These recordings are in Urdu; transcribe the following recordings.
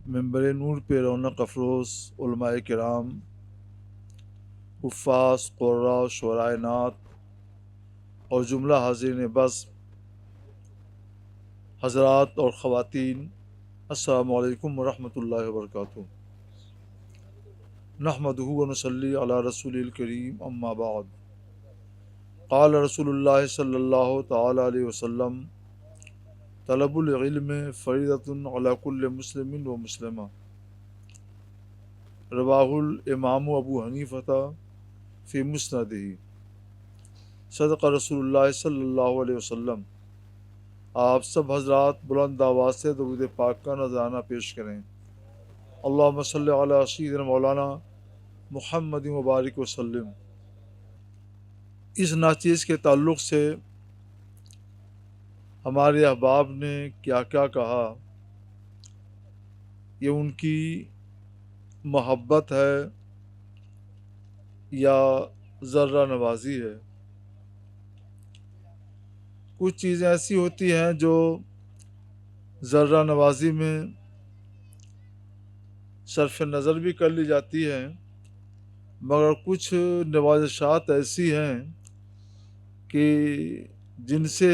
منبر نور پہ رونق افروز علماء کرام، حفاظ، قراء، شعراء نعت اور جملہ حاضرین بس حضرات اور خواتین، السلام علیکم ورحمۃ اللہ وبرکاتہ۔ نحمدہ ونصلی علی رسول الکریم، اما بعد۔ قال رسول اللہ صلی اللہ تعالی علیہ وسلم: طلب العلم فریضۃ علی کل مسلم و مسلمہ، رواہ الامام ابو حنیفہ فی مسندہ۔ صدق رسول اللہ صلی اللہ علیہ وسلم۔ آپ سب حضرات بلند آواز سے درود پاک کا نذرانہ پیش کریں۔ اللہم صلی علی سیدنا مولانا محمد مبارک وسلم۔ اس ناچیز کے تعلق سے ہمارے احباب نے کیا کیا کہا، یہ ان کی محبت ہے یا ذرہ نوازی ہے؟ کچھ چیزیں ایسی ہوتی ہیں جو ذرہ نوازی میں صرف نظر بھی کر لی جاتی ہیں، مگر کچھ نوازشات ایسی ہیں کہ جن سے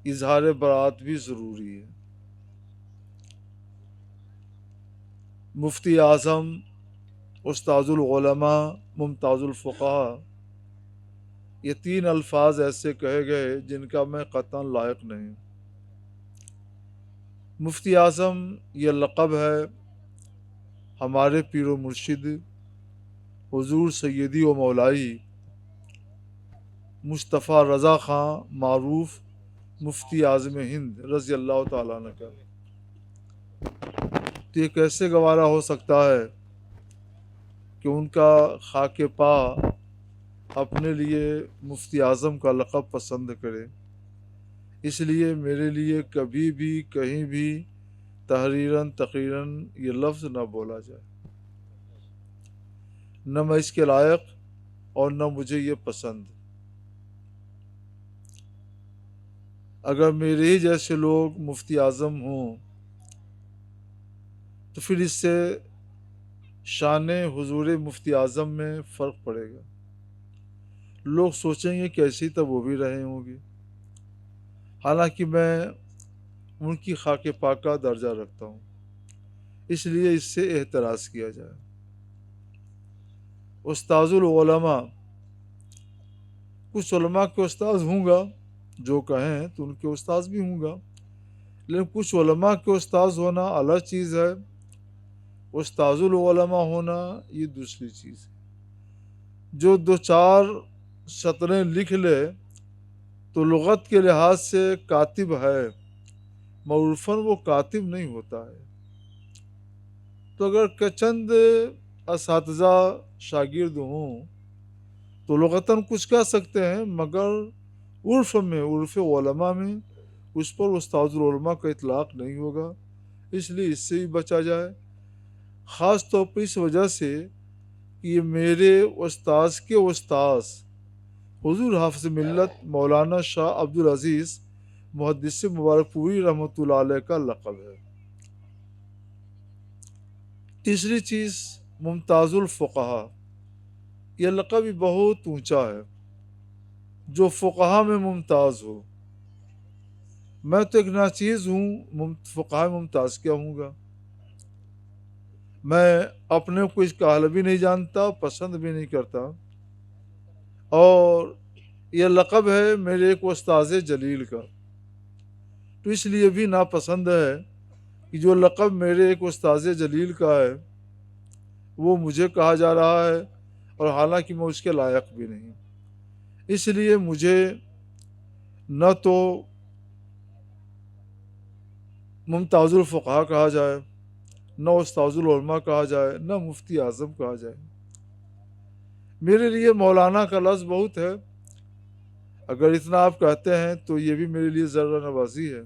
اظہار برات بھی ضروری ہے۔ مفتی اعظم، استاذ العلماء، ممتاز الفقہا، یہ تین الفاظ ایسے کہے گئے جن کا میں قطعاً لائق نہیں۔ مفتی اعظم یہ لقب ہے ہمارے پیر و مرشد حضور سیدی و مولائی مصطفیٰ رضا خان معروف مفتی اعظم ہند رضی اللہ تعالیٰ عنہ کا۔ تو یہ کیسے گوارا ہو سکتا ہے کہ ان کا خاک پا اپنے لیے مفتی اعظم کا لقب پسند کرے؟ اس لیے میرے لیے کبھی بھی کہیں بھی تحریراً تقریراً یہ لفظ نہ بولا جائے، نہ میں اس کے لائق اور نہ مجھے یہ پسند۔ اگر میرے ہی جیسے لوگ مفتی اعظم ہوں تو پھر اس سے شان حضور مفتی اعظم میں فرق پڑے گا۔ لوگ سوچیں گے کیسی تب وہ بھی رہے ہوں گے، حالانکہ میں ان کی خاک پاک کا درجہ رکھتا ہوں، اس لیے اس سے احتراز کیا جائے۔ استاذ العلماء، کچھ علماء کے استاذ ہوں گا، جو کہیں تو ان کے استاذ بھی ہوں گا، لیکن کچھ علماء کے استاذ ہونا الگ چیز ہے، استاذ العلماء ہونا یہ دوسری چیز ہے۔ جو دو چار سطریں لکھ لے تو لغت کے لحاظ سے کاتب ہے، معروفاً وہ کاتب نہیں ہوتا ہے۔ تو اگر چند اساتذہ شاگرد ہوں تو لغتاً کچھ کہہ سکتے ہیں، مگر عرف میں، عرف علماء میں اس پر استاذ العلماء کا اطلاق نہیں ہوگا، اس لیے اس سے بھی بچا جائے۔ خاص طور پر اس وجہ سے کہ یہ میرے استاذ کے استاذ حضور حافظ ملت مولانا شاہ عبدالعزیز محدث مبارک پوری رحمۃ اللہ علیہ کا لقب ہے۔ تیسری چیز ممتاز الفقہا، یہ لقب بھی بہت اونچا ہے، جو فقہا میں ممتاز ہو۔ میں تو ایک ناچیز ہوں، فقہا ممتاز کیا ہوں گا؟ میں اپنے کو اس کا حال بھی نہیں جانتا، پسند بھی نہیں کرتا، اور یہ لقب ہے میرے ایک استاذ جلیل کا، تو اس لیے بھی ناپسند ہے کہ جو لقب میرے ایک استاذ جلیل کا ہے وہ مجھے کہا جا رہا ہے، اور حالانکہ میں اس کے لائق بھی نہیں۔ اس لیے مجھے نہ تو ممتاز الفقہا کہا جائے، نہ استاذ العلماء کہا جائے، نہ مفتی اعظم کہا جائے۔ میرے لیے مولانا کا لفظ بہت ہے، اگر اتنا آپ کہتے ہیں تو یہ بھی میرے لیے ذرہ نوازی ہے۔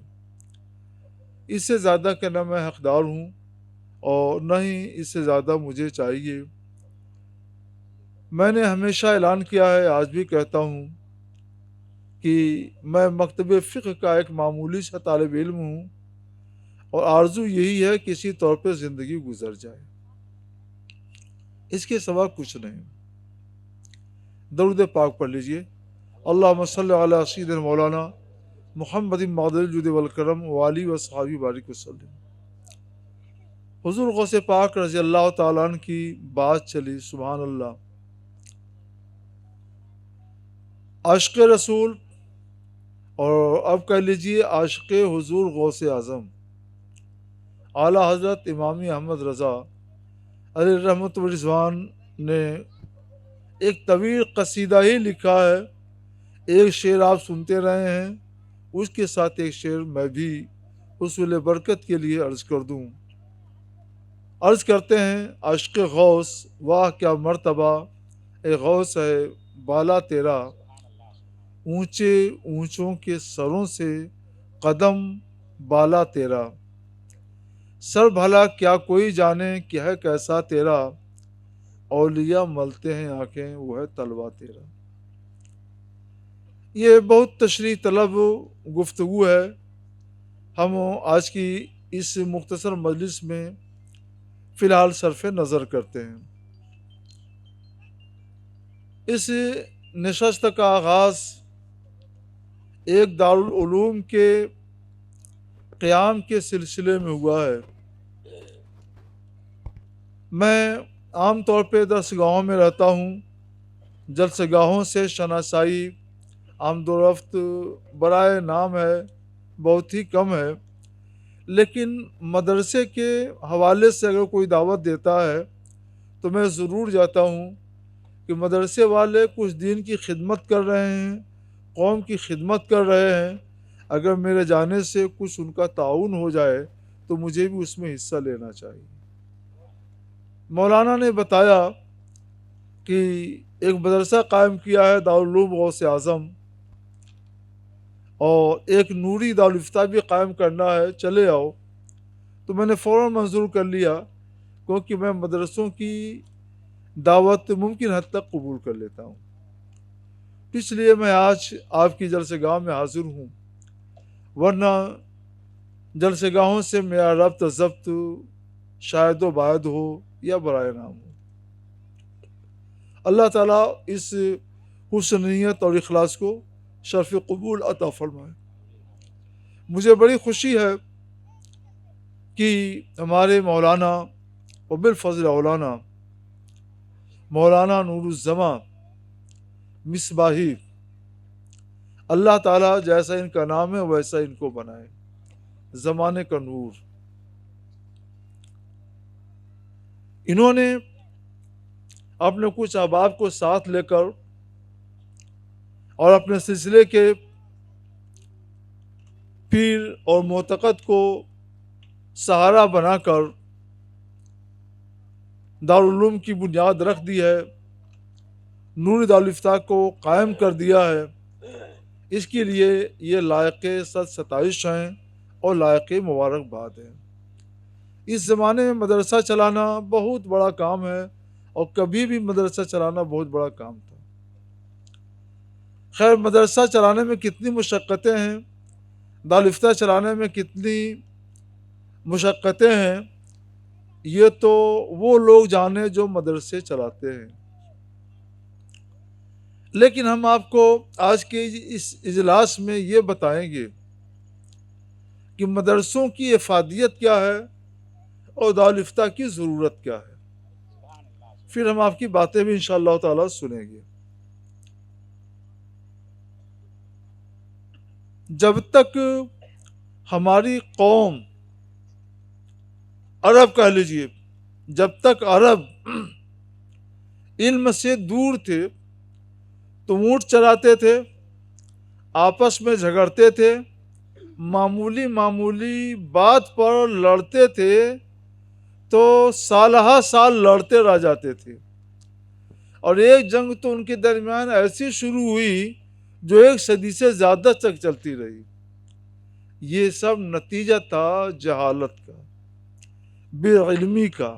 اس سے زیادہ کا نہ میں حقدار ہوں اور نہ ہی اس سے زیادہ مجھے چاہیے۔ میں نے ہمیشہ اعلان کیا ہے، آج بھی کہتا ہوں کہ میں مکتب فقہ کا ایک معمولی سا طالب علم ہوں، اور آرزو یہی ہے کہ اسی طور پہ زندگی گزر جائے، اس کے سوا کچھ نہیں۔ درود پاک پڑھ لیجئے۔ اللہم صلی علی سیدنا مولانا محمد معدل الجود والکرم والی و صحابی بارک وسلم۔ حضور غوث پاک رضی اللہ تعالیٰ عنہ کی بات چلی، سبحان اللہ۔ عاشق رسول، اور اب کہہ لیجئے عاشق حضور غوث اعظم اعلیٰ حضرت امام احمد رضا علیہ رحمت و رضوان نے ایک طویل قصیدہ ہی لکھا ہے۔ ایک شعر آپ سنتے رہے ہیں، اس کے ساتھ ایک شعر میں بھی حصول برکت کے لیے عرض کر دوں۔ عرض کرتے ہیں، عشق غوث واہ کیا مرتبہ، اے غوث ہے بالا تیرا، اونچے اونچوں کے سروں سے قدم بالا تیرا، سر بھلا کیا کوئی جانے کہ ہے کیسا تیرا، اولیاء ملتے ہیں آنکھیں وہ ہے طلوہ تیرا۔ یہ بہت تشریح طلب گفتگو ہے، ہم آج کی اس مختصر مجلس میں فی الحال صرف نظر کرتے ہیں۔ اس نشست کا آغاز ایک دارالعلوم کے قیام کے سلسلے میں ہوا ہے۔ میں عام طور پہ درس گاہوں میں رہتا ہوں، جلسہ گاہوں سے شناسائی آمد و رفت برائے نام ہے، بہت ہی کم ہے، لیکن مدرسے کے حوالے سے اگر کوئی دعوت دیتا ہے تو میں ضرور جاتا ہوں کہ مدرسے والے کچھ دین کی خدمت کر رہے ہیں، قوم کی خدمت کر رہے ہیں، اگر میرے جانے سے کچھ ان کا تعاون ہو جائے تو مجھے بھی اس میں حصہ لینا چاہیے۔ مولانا نے بتایا کہ ایک مدرسہ قائم کیا ہے دارالعلوم غوث اعظم، اور ایک نوری دارالفتہ بھی قائم کرنا ہے، چلے آؤ۔ تو میں نے فوراً منظور کر لیا، کیونکہ میں مدرسوں کی دعوت ممکن حد تک قبول کر لیتا ہوں، اس لیے میں آج آپ کی جلسہ گاہ میں حاضر ہوں، ورنہ جلسہ گاہوں سے میرا ربط ضبط شاید و باید ہو یا برائے نام ہو۔ اللہ تعالیٰ اس حسن نیت اور اخلاص کو شرف قبول عطا فرمائے۔ مجھے بڑی خوشی ہے کہ ہمارے مولانا و بالفضل مولانا نور الزماں مصباحی، اللہ تعالیٰ جیسا ان کا نام ہے ویسا ان کو بنائے، زمانے کا نور۔ انہوں نے اپنے کچھ احباب کو ساتھ لے کر اور اپنے سلسلے کے پیر اور معتقد کو سہارا بنا کر دارالعلوم کی بنیاد رکھ دی ہے، نور دارالفتہ کو قائم کر دیا ہے۔ اس کے لیے یہ لائق ستائش ہیں اور لائق مبارکباد ہے۔ اس زمانے میں مدرسہ چلانا بہت بڑا کام ہے، اور کبھی بھی مدرسہ چلانا بہت بڑا کام تھا۔ خیر، مدرسہ چلانے میں کتنی مشقتیں ہیں، دارالفتہ چلانے میں کتنی مشقتیں ہیں، یہ تو وہ لوگ جانے جو مدرسے چلاتے ہیں۔ لیکن ہم آپ کو آج کے اس اجلاس میں یہ بتائیں گے کہ مدرسوں کی افادیت کیا ہے اور دارالفتہ کی ضرورت کیا ہے، پھر ہم آپ کی باتیں بھی انشاءاللہ تعالی سنیں گے۔ جب تک ہماری قوم، عرب کہہ لیجئے، جب تک عرب علم سے دور تھے تو اونٹ چراتے تھے، آپس میں جھگڑتے تھے، معمولی بات پر لڑتے تھے تو سالہ سال لڑتے رہ جاتے تھے، اور ایک جنگ تو ان کے درمیان ایسی شروع ہوئی جو 1 صدی سے زیادہ تک چلتی رہی۔ یہ سب نتیجہ تھا جہالت کا، بے علمی کا،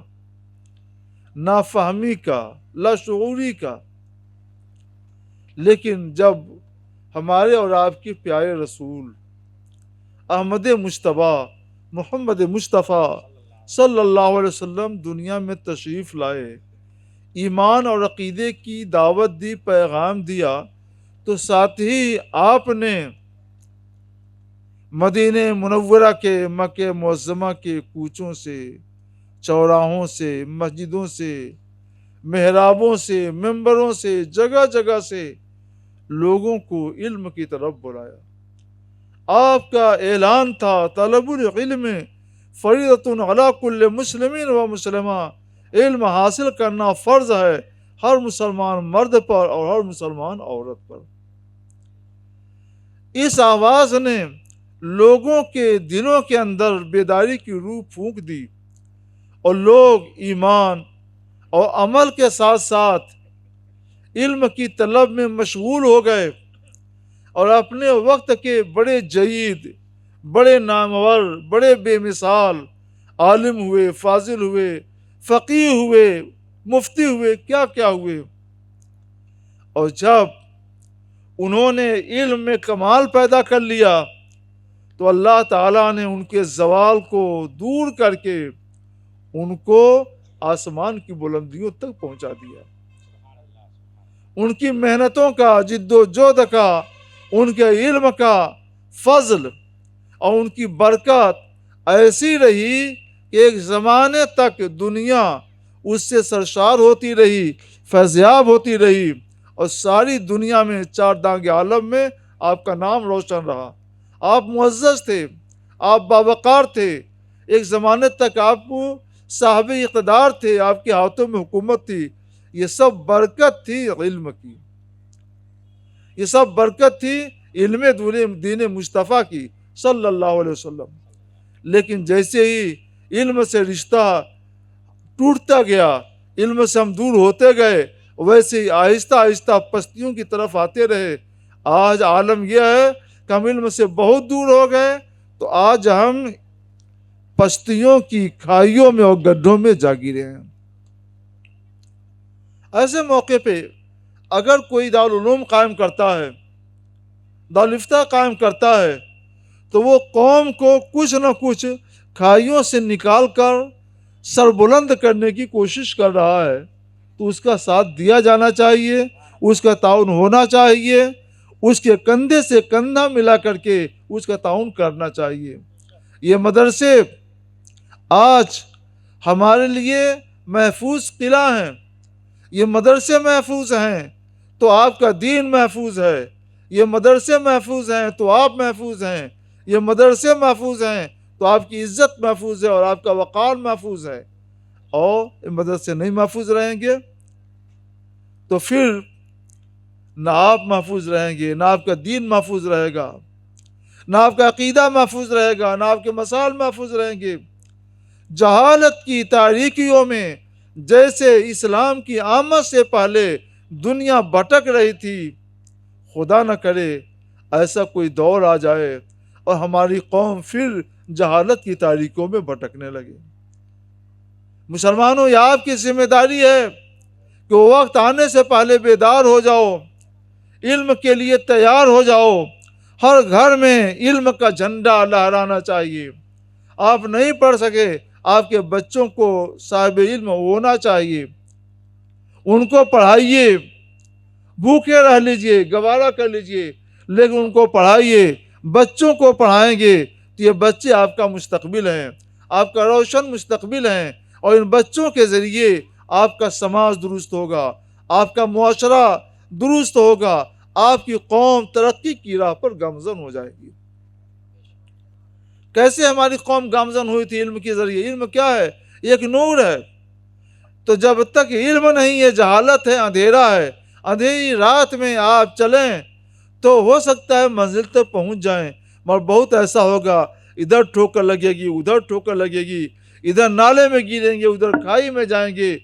نافہمی کا، لاشعوری کا۔ لیکن جب ہمارے اور آپ کے پیارے رسول احمد مجتبیٰ محمد مصطفیٰ صلی اللہ علیہ وسلم دنیا میں تشریف لائے، ایمان اور عقیدے کی دعوت دی، پیغام دیا، تو ساتھ ہی آپ نے مدینہ منورہ کے، مکہ معظمہ کے کوچوں سے، چوراہوں سے، مسجدوں سے، محرابوں سے، ممبروں سے، جگہ جگہ سے لوگوں کو علم کی طرف بلایا۔ آپ کا اعلان تھا طلب العلم فریضۃ علی کل مسلم و مسلمہ، علم حاصل کرنا فرض ہے ہر مسلمان مرد پر اور ہر مسلمان عورت پر۔ اس آواز نے لوگوں کے دلوں کے اندر بیداری کی روح پھونک دی، اور لوگ ایمان اور عمل کے ساتھ ساتھ علم کی طلب میں مشغول ہو گئے، اور اپنے وقت کے بڑے جید، بڑے نامور، بڑے بے مثال عالم ہوئے، فاضل ہوئے، فقیہ ہوئے، مفتی ہوئے، کیا کیا ہوئے۔ اور جب انہوں نے علم میں کمال پیدا کر لیا تو اللہ تعالیٰ نے ان کے زوال کو دور کر کے ان کو آسمان کی بلندیوں تک پہنچا دیا۔ ان کی محنتوں کا، جد و جہد کا، ان کے علم کا فضل اور ان کی برکت ایسی رہی کہ ایک زمانے تک دنیا اس سے سرشار ہوتی رہی، فیضیاب ہوتی رہی، اور ساری دنیا میں، چار دانگ عالم میں آپ کا نام روشن رہا۔ آپ معزز تھے، آپ باوقار تھے، ایک زمانے تک آپ صاحب اقتدار تھے، آپ کے ہاتھوں میں حکومت تھی۔ یہ سب برکت تھی علم کی، یہ سب برکت تھی علم دین مصطفیٰ کی صلی اللہ علیہ وسلم۔ لیکن جیسے ہی علم سے رشتہ ٹوٹتا گیا، علم سے ہم دور ہوتے گئے، ویسے ہی آہستہ آہستہ پستیوں کی طرف آتے رہے۔ آج عالم یہ ہے کہ ہم علم سے بہت دور ہو گئے، تو آج ہم پستیوں کی کھائیوں میں اور گڈھوں میں جا گرے ہیں۔ ایسے موقع پہ اگر کوئی دارالعلوم قائم کرتا ہے، دارالفتہ قائم کرتا ہے، تو وہ قوم کو کچھ نہ کچھ کھائیوں سے نکال کر سربلند کرنے کی کوشش کر رہا ہے، تو اس کا ساتھ دیا جانا چاہیے، اس کا تعاون ہونا چاہیے، اس کے کندھے سے کندھا ملا کر کے اس کا تعاون کرنا چاہیے۔ یہ مدرسے آج ہمارے لیے محفوظ قلعہ ہیں، یہ مدرسے محفوظ ہیں تو آپ کا دین محفوظ ہے، یہ مدرسے محفوظ ہیں تو آپ محفوظ ہیں، یہ مدرسے محفوظ ہیں تو آپ کی عزت محفوظ ہے اور آپ کا وقار محفوظ ہے۔ اور یہ مدرسے نہیں محفوظ رہیں گے تو پھر نہ آپ محفوظ رہیں گے، نہ آپ کا دین محفوظ رہے گا، نہ آپ کا عقیدہ محفوظ رہے گا، نہ آپ کے مسائل محفوظ رہیں گے۔ جہالت کی تاریکیوں میں جیسے اسلام کی آمد سے پہلے دنیا بھٹک رہی تھی، خدا نہ کرے ایسا کوئی دور آ جائے اور ہماری قوم پھر جہالت کی تاریکیوں میں بھٹکنے لگے۔ مسلمانوں، یہ آپ کی ذمہ داری ہے کہ وقت آنے سے پہلے بیدار ہو جاؤ، علم کے لیے تیار ہو جاؤ۔ ہر گھر میں علم کا جھنڈا لہرانا چاہیے۔ آپ نہیں پڑھ سکے، آپ کے بچوں کو صاحب علم ہونا چاہیے، ان کو پڑھائیے، بھوکے رہ لیجئے، گوارا کر لیجئے، لیکن ان کو پڑھائیے۔ بچوں کو پڑھائیں گے تو یہ بچے آپ کا مستقبل ہیں، آپ کا روشن مستقبل ہیں، اور ان بچوں کے ذریعے آپ کا سماج درست ہوگا، آپ کا معاشرہ درست ہوگا، آپ کی قوم ترقی کی راہ پر گامزن ہو جائے گی۔ کیسے ہماری قوم گامزن ہوئی تھی؟ علم کے ذریعے۔ علم کیا ہے؟ ایک نور ہے۔ تو جب تک علم نہیں ہے، جہالت ہے، اندھیرا ہے، اندھیری رات میں آپ چلیں تو ہو سکتا ہے منزل تک پہنچ جائیں، مگر بہت ایسا ہوگا ادھر ٹھوکر لگے گی، ادھر ٹھوکر لگے گی، ادھر نالے میں گریں گے، ادھر کھائی میں جائیں گے،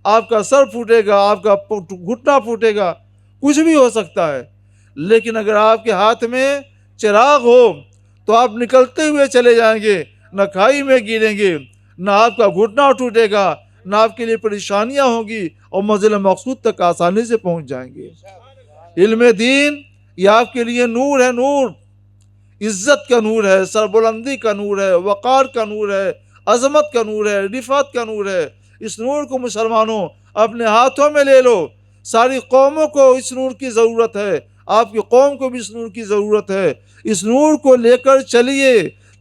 آپ کا سر پھوٹے گا، آپ کا گھٹنا پھوٹے گا، کچھ بھی ہو سکتا ہے۔ لیکن اگر آپ کے ہاتھ میں چراغ ہو تو آپ نکلتے ہوئے چلے جائیں گے، نہ کھائی میں گریں گے، نہ آپ کا گھٹنا ٹوٹے گا، نہ آپ کے لیے پریشانیاں ہوں گی، اور منزل مقصود تک آسانی سے پہنچ جائیں گے۔ علم دین یہ آپ کے لیے نور ہے، نور۔ عزت کا نور ہے، سربلندی کا نور ہے، وقار کا نور ہے، عظمت کا نور ہے، رفعت کا نور ہے۔ اس نور کو مسلمانوں اپنے ہاتھوں میں لے لو۔ ساری قوموں کو اس نور کی ضرورت ہے، آپ کی قوم کو بھی اس نور کی ضرورت ہے۔ اس نور کو لے کر چلیے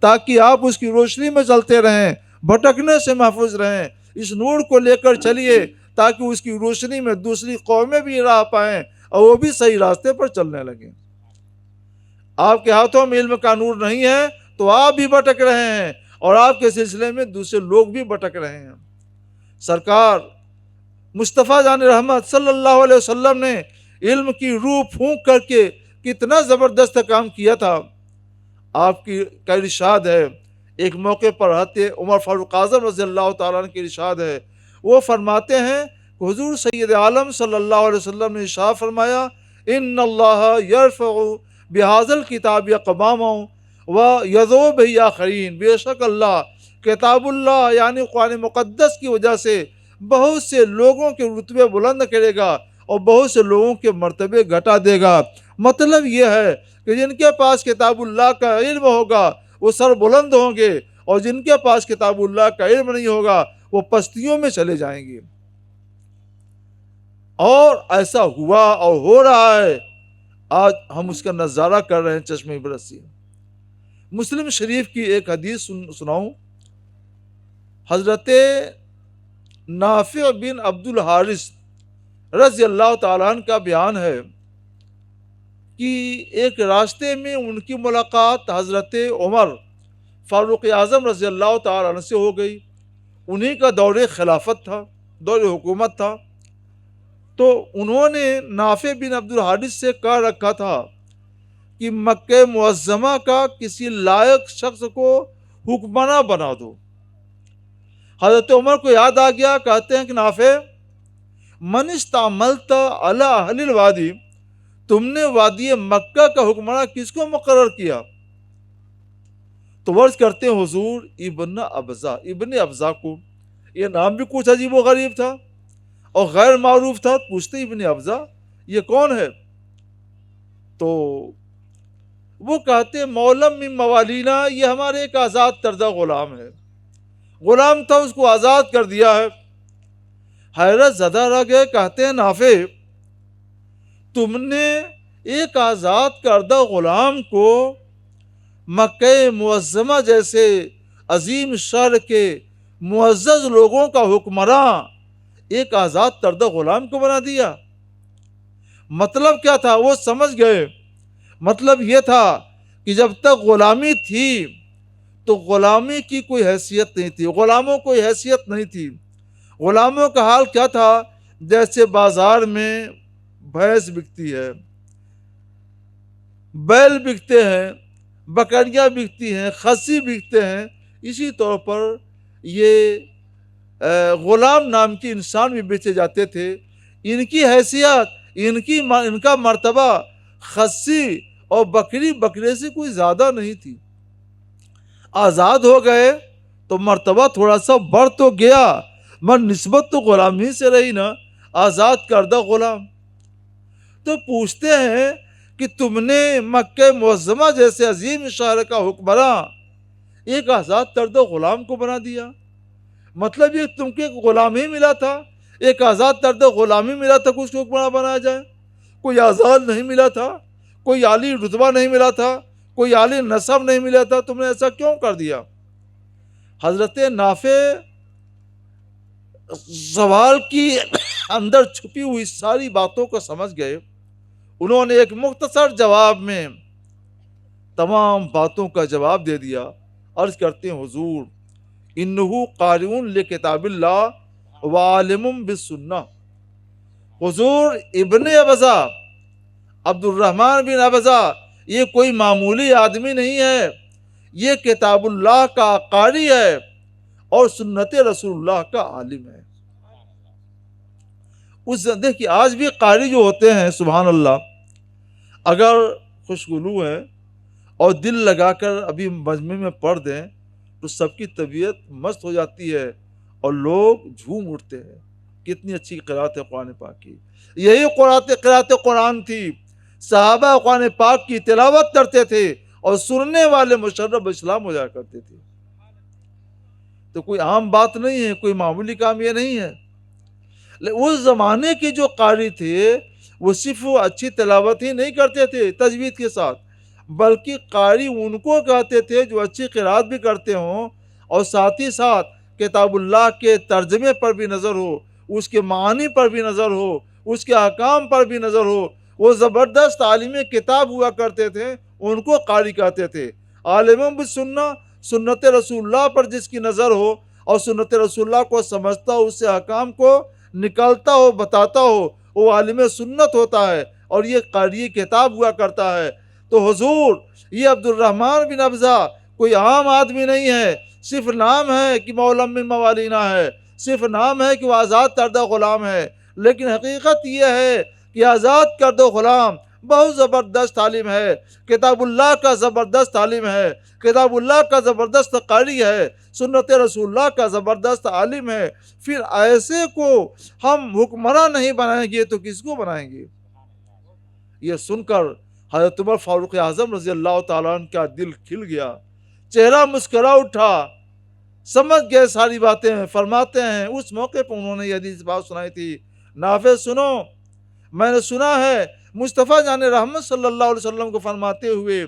تاکہ آپ اس کی روشنی میں چلتے رہیں، بھٹکنے سے محفوظ رہیں۔ اس نور کو لے کر چلیے تاکہ اس کی روشنی میں دوسری قومیں بھی راہ پائیں اور وہ بھی صحیح راستے پر چلنے لگیں۔ آپ کے ہاتھوں میں علم کا نور نہیں ہے تو آپ بھی بھٹک رہے ہیں اور آپ کے سلسلے میں دوسرے لوگ بھی بھٹک رہے ہیں۔ سرکار مصطفیٰ جان رحمت صلی اللہ علیہ وسلم نے علم کی روح پھونک کر کے کتنا زبردست کام کیا تھا۔ آپ کی کا ارشاد ہے، ایک موقع پر حضرت عمر فاروق اعظم رضی اللہ تعالیٰ عنہ کی ارشاد ہے، وہ فرماتے ہیں کہ حضور سید عالم صلی اللہ علیہ وسلم نے ارشاد فرمایا، ان اللہ یرفع بہذا الکتاب اقواما ویضع به آخرین، بے شک اللہ کتاب اللہ یعنی قرآن مقدس کی وجہ سے بہت سے لوگوں کے رتبے بلند کرے گا اور بہت سے لوگوں کے مرتبے گھٹا دے گا۔ مطلب یہ ہے کہ جن کے پاس کتاب اللہ کا علم ہوگا وہ سر بلند ہوں گے، اور جن کے پاس کتاب اللہ کا علم نہیں ہوگا وہ پستیوں میں چلے جائیں گے۔ اور ایسا ہوا اور ہو رہا ہے، آج ہم اس کا نظارہ کر رہے ہیں چشم عبرت سے۔ مسلم شریف کی ایک حدیث سناؤں۔ حضرت نافع بن عبد الحارث رضی اللہ تعالیٰ عنہ کا بیان ہے کہ ایک راستے میں ان کی ملاقات حضرت عمر فاروق اعظم رضی اللہ تعالیٰ عنہ سے ہو گئی۔ انہی کا دور خلافت تھا، دور حکومت تھا۔ تو انہوں نے نافع بن عبد الحارث سے کہا رکھا تھا کہ مکہ معظمہ کا کسی لائق شخص کو حکمراں بنا دو۔ حضرت عمر کو یاد آ گیا، کہتے ہیں کہ نافع، من استعملت علی اہل الوادی، تم نے وادی مکہ کا حکمراں کس کو مقرر کیا؟ تو ورز کرتے ہیں حضور ابن ابزا کو۔ یہ نام بھی کچھ عجیب و غریب تھا اور غیر معروف تھا۔ پوچھتے ابن ابزا یہ کون ہے؟ تو وہ کہتے مولم من موالینا، یہ ہمارے ایک آزاد کردہ غلام ہے، غلام تھا اس کو آزاد کر دیا ہے۔ حیرت زدہ رہ گئے، کہتے ہیں نافع تم نے ایک آزاد کردہ غلام کو مکہ معظمہ جیسے عظیم شہر کے معزز لوگوں کا حکمراں ایک آزاد کردہ غلام کو بنا دیا۔ مطلب کیا تھا؟ وہ سمجھ گئے، مطلب یہ تھا کہ جب تک غلامی تھی تو غلامی کی کوئی حیثیت نہیں تھی، غلاموں کوئی حیثیت نہیں تھی۔ غلاموں کا حال کیا تھا؟ جیسے بازار میں بھینس بکتی ہے، بیل بکتے ہیں، بکریاں بکتی ہیں، خصی بکتے ہیں، اسی طور پر یہ غلام نام کے انسان بھی بیچے جاتے تھے۔ ان کی حیثیت، ان کا مرتبہ خصی اور بکرے سے کوئی زیادہ نہیں تھی۔ آزاد ہو گئے تو مرتبہ تھوڑا سا بڑھ تو گیا، مگر نسبت تو غلامی سے رہی نا، آزاد کردہ غلام۔ تو پوچھتے ہیں کہ تم نے مکہ معظمہ جیسے عظیم شہر کا حکمراں ایک آزاد کردہ غلام کو بنا دیا۔ مطلب یہ تم کو ایک غلام ہی ملا تھا، ایک آزاد کردہ غلام ہی ملا تھا کہ اس کو حکمراں بنایا جائے، کوئی آزاد نہیں ملا تھا، کوئی عالی رتبہ نہیں ملا تھا، کوئی عالی نسب نہیں ملا تھا، تم نے ایسا کیوں کر دیا؟ حضرت نافع سوال کی اندر چھپی ہوئی ساری باتوں کو سمجھ گئے۔ انہوں نے ایک مختصر جواب میں تمام باتوں کا جواب دے دیا۔ عرض کرتے ہیں حضور انہو قارئ لکتاب اللہ وعالم بالسنہ۔ حضور ابن ابزا، عبد الرحمن بن ابزا، یہ کوئی معمولی آدمی نہیں ہے، یہ کتاب اللہ کا قاری ہے اور سنت رسول اللہ کا عالم ہے۔ دیکھیے آج بھی قاری جو ہوتے ہیں سبحان اللہ، اگر خوشگلو ہے اور دل لگا کر ابھی مجمع میں پڑھ دیں تو سب کی طبیعت مست ہو جاتی ہے اور لوگ جھوم اٹھتے ہیں۔ کتنی اچھی قرأت ہے قرآن پاک کی، یہی قرأت قرآن تھی۔ صحابہ قرآن پاک کی تلاوت کرتے تھے اور سننے والے مشرف اسلام ہو جایا کرتے تھے۔ تو کوئی عام بات نہیں ہے، کوئی معمولی کام یہ نہیں ہے۔ اس زمانے کے جو قاری تھے وہ صرف اچھی تلاوت ہی نہیں کرتے تھے تجوید کے ساتھ، بلکہ قاری ان کو کہتے تھے جو اچھی قرات بھی کرتے ہوں اور ساتھ ہی ساتھ کتاب اللہ کے ترجمے پر بھی نظر ہو، اس کے معانی پر بھی نظر ہو، اس کے احکام پر بھی نظر ہو۔ وہ زبردست عالم کتاب ہوا کرتے تھے، ان کو قاری کہتے تھے۔ عالم بالسنہ، سنت رسول اللہ پر جس کی نظر ہو اور سنت رسول اللہ کو سمجھتا ہو، اس سے احکام کو نکالتا ہو، بتاتا ہو، وہ عالم سنت ہوتا ہے اور یہ قاری کتاب ہوا کرتا ہے۔ تو حضور یہ عبد الرحمن بن ابزہ کوئی عام آدمی نہیں ہے، صرف نام ہے کہ مولا من موالینا ہے، صرف نام ہے کہ وہ آزاد کردہ غلام ہے، لیکن حقیقت یہ ہے کہ آزاد کردہ غلام بہت زبردست عالم ہے، کتاب اللہ کا زبردست عالم ہے، کتاب اللہ کا زبردست قاری ہے، سنت رسول اللہ کا زبردست عالم ہے۔ پھر ایسے کو ہم حکمراں نہیں بنائیں گے تو کس کو بنائیں گے؟ یہ سن کر حضرت عمر فاروق اعظم رضی اللہ تعالیٰ عنہ کا دل کھل گیا، چہرہ مسکرا اٹھا، سمجھ گئے ساری باتیں۔ فرماتے ہیں اس موقع پہ انہوں نے یہ حدیث بات سنائی تھی، نافع سنو، میں نے سنا ہے مصطفیٰ جان رحمت صلی اللہ علیہ وسلم کو فرماتے ہوئے،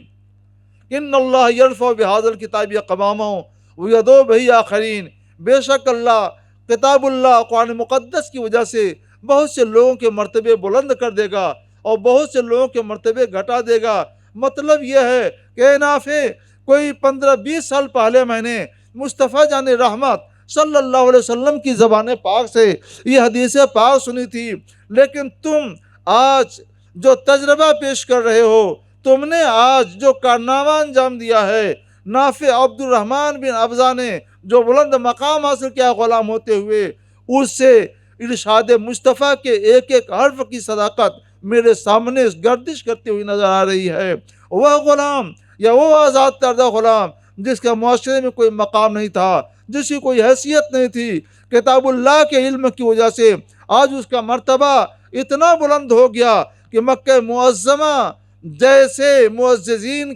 ان اللہ یرفع بہذا الکتاب اقواما ویضع بہ آخرین، بے شک اللہ کتاب اللہ قرآن مقدس کی وجہ سے بہت سے لوگوں کے مرتبے بلند کر دے گا اور بہت سے لوگوں کے مرتبے گھٹا دے گا۔ مطلب یہ ہے کہ اے نافع، کوئی 15-20 سال پہلے میں نے مصطفیٰ جان رحمت صلی اللہ علیہ وسلم کی زبان پاک سے یہ حدیث پاک سنی تھی، لیکن تم آج جو تجربہ پیش کر رہے ہو، تم نے آج جو کارنامہ انجام دیا ہے، نافع عبد الرحمن بن ابزہ نے جو بلند مقام حاصل کیا غلام ہوتے ہوئے، اس سے ارشاد مصطفیٰ کے ایک ایک حرف کی صداقت میرے سامنے گردش کرتی ہوئی نظر آ رہی ہے۔ وہ غلام یا وہ آزاد کردہ غلام جس کا معاشرے میں کوئی مقام نہیں تھا، جس کی کوئی حیثیت نہیں تھی، کتاب اللہ کے علم کی وجہ سے آج اس کا مرتبہ اتنا بلند ہو گیا کہ مکہ معظمہ جیسے معززین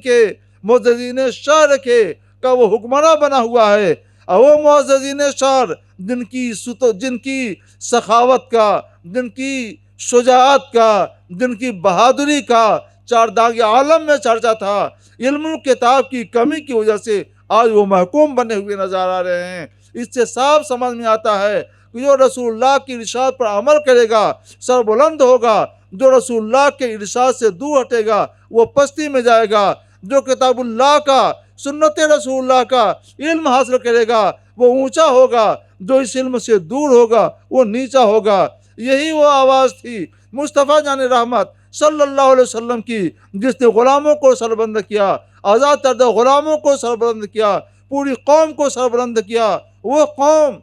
شہر کے کا وہ حکمراں بنا ہوا ہے، اور وہ معززین شہر جن کی سخاوت کا، جن کی شجاعت کا، جن کی بہادری کا چارداغ عالم میں چرچا تھا، علم کتاب کی کمی کی وجہ سے آج وہ محکوم بنے ہوئے نظر آ رہے ہیں۔ اس سے صاف سمجھ میں آتا ہے کہ جو رسول اللہ کی ارشاد پر عمل کرے گا سر بلند ہوگا، جو رسول اللہ کے ارشاد سے دور ہٹے گا وہ پستی میں جائے گا، جو کتاب اللہ کا، سنت رسول اللہ کا علم حاصل کرے گا وہ اونچا ہوگا، جو اس علم سے دور ہوگا وہ نیچا ہوگا۔ یہی وہ آواز تھی مصطفیٰ جان رحمت صلی اللہ علیہ وسلم کی، جس نے غلاموں کو سربلند کیا، آزاد کردہ غلاموں کو سربلند کیا، پوری قوم کو سربلند کیا۔ وہ قوم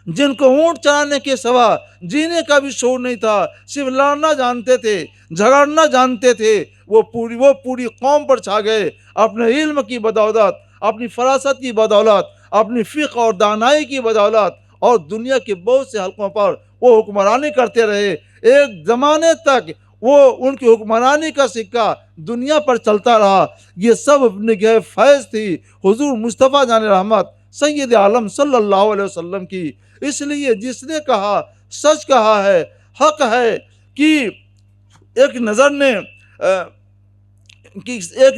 جن کو اونٹ چرانے کے سوا جینے کا بھی شعور نہیں تھا، صرف لڑنا جانتے تھے، جھگڑنا جانتے تھے، وہ پوری قوم پر چھا گئے، اپنے علم کی بدولت، اپنی فراست کی بدولت، اپنی فقہ اور دانائی کی بدولت، اور دنیا کے بہت سے حلقوں پر وہ حکمرانی کرتے رہے۔ ایک زمانے تک وہ ان کی حکمرانی کا سکہ دنیا پر چلتا رہا۔ یہ سب نگہ فیض تھی حضور مصطفیٰ جان رحمت سید عالم صلی اللہ علیہ وسلم کی۔ اس لیے جس نے کہا سچ کہا ہے، حق ہے کہ ایک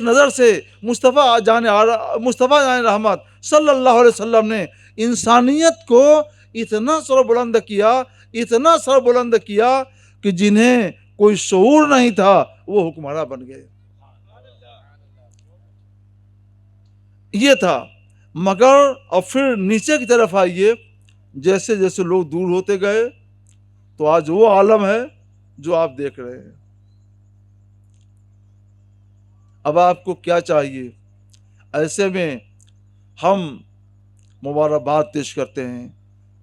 نظر سے مصطفیٰ جان رحمت صلی اللہ علیہ وسلم نے انسانیت کو اتنا سر بلند کیا کہ جنہیں کوئی شعور نہیں تھا وہ حکمراں بن گئے۔ یہ تھا، مگر اب پھر نیچے کی طرف آئیے، جیسے جیسے لوگ دور ہوتے گئے تو آج وہ عالم ہے جو آپ دیکھ رہے ہیں۔ اب آپ کو کیا چاہیے؟ ایسے میں ہم مبارکباد پیش کرتے ہیں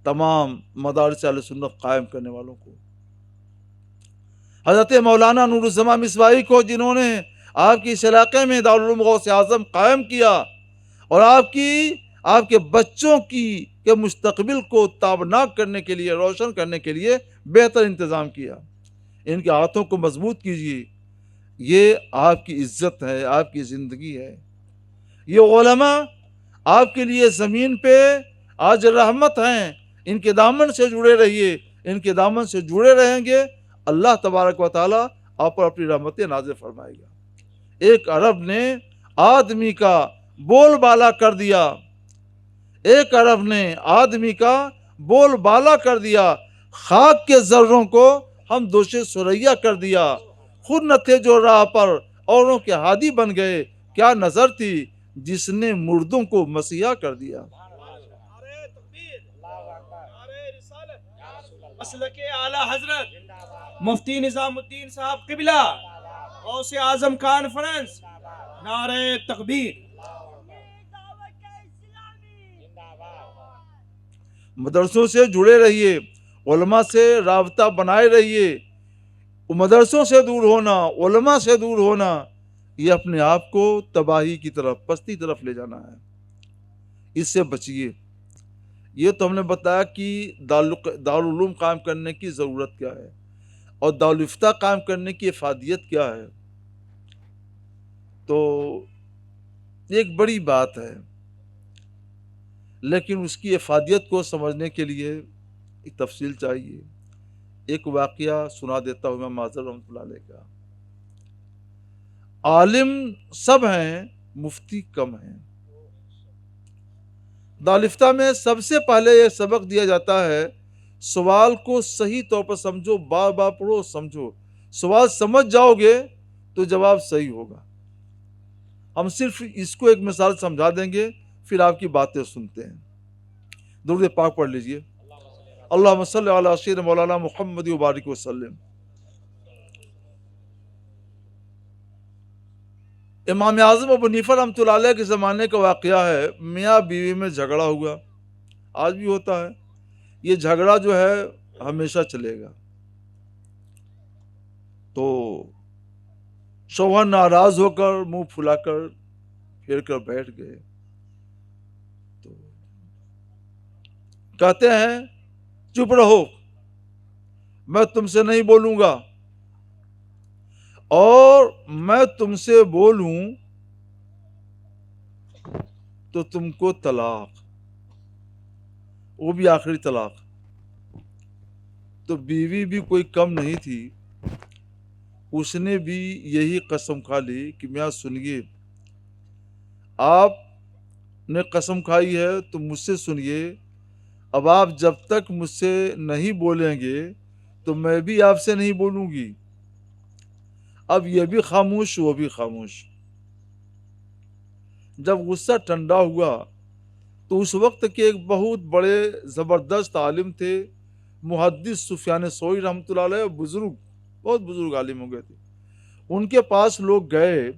تمام مدارس اہل سنت قائم کرنے والوں کو، حضرت مولانا نور الزمان مصباحی کو، جنہوں نے آپ کی اس علاقے میں دارالعلوم غوث اعظم قائم کیا اور آپ کے بچوں کے مستقبل کو تابناک کرنے کے لیے، روشن کرنے کے لیے بہتر انتظام کیا۔ ان کے ہاتھوں کو مضبوط کیجیے، یہ آپ کی عزت ہے، آپ کی زندگی ہے. یہ علماء آپ کے لیے زمین پہ آج رحمت ہیں. ان کے دامن سے جڑے رہیے، ان کے دامن سے جڑے رہیں گے، اللہ تبارک و تعالیٰ آپ پر اپنی رحمتیں نازل فرمائے گا. ایک عرب نے آدمی کا بول بالا کر دیا، ایک عرب نے آدمی کا بول بالا کر دیا. خاک کے ذروں کو ہم دوش سریا کر دیا. خود نہ تھے جو راہ پر اوروں کے ہادی بن گئے. کیا نظر تھی جس نے مردوں کو مسیحا کر دیا. مسلک اعلی حضرت مفتی نظام الدین صاحب قبلہ غوث اعظم کانفرنس، نعرہ تکبیر. مدرسوں سے جڑے رہیے، علماء سے رابطہ بنائے رہیے. مدرسوں سے دور ہونا، علماء سے دور ہونا، یہ اپنے آپ کو تباہی کی طرف، پستی طرف لے جانا ہے. اس سے بچیے. یہ تو ہم نے بتایا کہ دارالعلوم قائم کرنے کی ضرورت کیا ہے اور دارالفتہ قائم کرنے کی افادیت کیا ہے. تو ایک بڑی بات ہے، لیکن اس کی افادیت کو سمجھنے کے لیے ایک تفصیل چاہیے. ایک واقعہ سنا دیتا ہوں میں معذر رحمۃ اللہ علیہ کا. عالم سب ہیں، مفتی کم ہیں. دارالفتہ میں سب سے پہلے یہ سبق دیا جاتا ہے، سوال کو صحیح طور پر سمجھو، بار بار پڑھو، سمجھو. سوال سمجھ جاؤ گے تو جواب صحیح ہوگا. ہم صرف اس کو ایک مثال سمجھا دیں گے، پھر آپ کی باتیں سنتے ہیں. درود پاک پڑھ لیجئے. اللہم صلی علی سیدنا مولانا محمد وبارک وسلم. امام اعظم ابو حنیفہ رحمۃ اللہ علیہ کے زمانے کا واقعہ ہے. میاں بیوی میں جھگڑا ہوا، آج بھی ہوتا ہے. یہ جھگڑا جو ہے ہمیشہ چلے گا. تو شوہر ناراض ہو کر منہ پھلا کر پھیر کر بیٹھ گئے. تو کہتے ہیں چپ رہو، میں تم سے نہیں بولوں گا، اور میں تم سے بولوں تو تم کو طلاق، وہ بھی آخری طلاق. تو بیوی بھی کوئی کم نہیں تھی، اس نے بھی یہی قسم کھا لی کہ میاں سنیے، آپ نے قسم کھائی ہے تو مجھ سے سنیے. اب آپ جب تک مجھ سے نہیں بولیں گے تو میں بھی آپ سے نہیں بولوں گی. اب یہ بھی خاموش، وہ بھی خاموش. جب غصہ ٹھنڈا ہوا تو اس وقت کے ایک بہت بڑے زبردست عالم تھے، محدث سفیان ثوری رحمۃ اللہ علیہ، بزرگ، بہت بزرگ عالم ہو گئے تھے. ان کے پاس لوگ گئے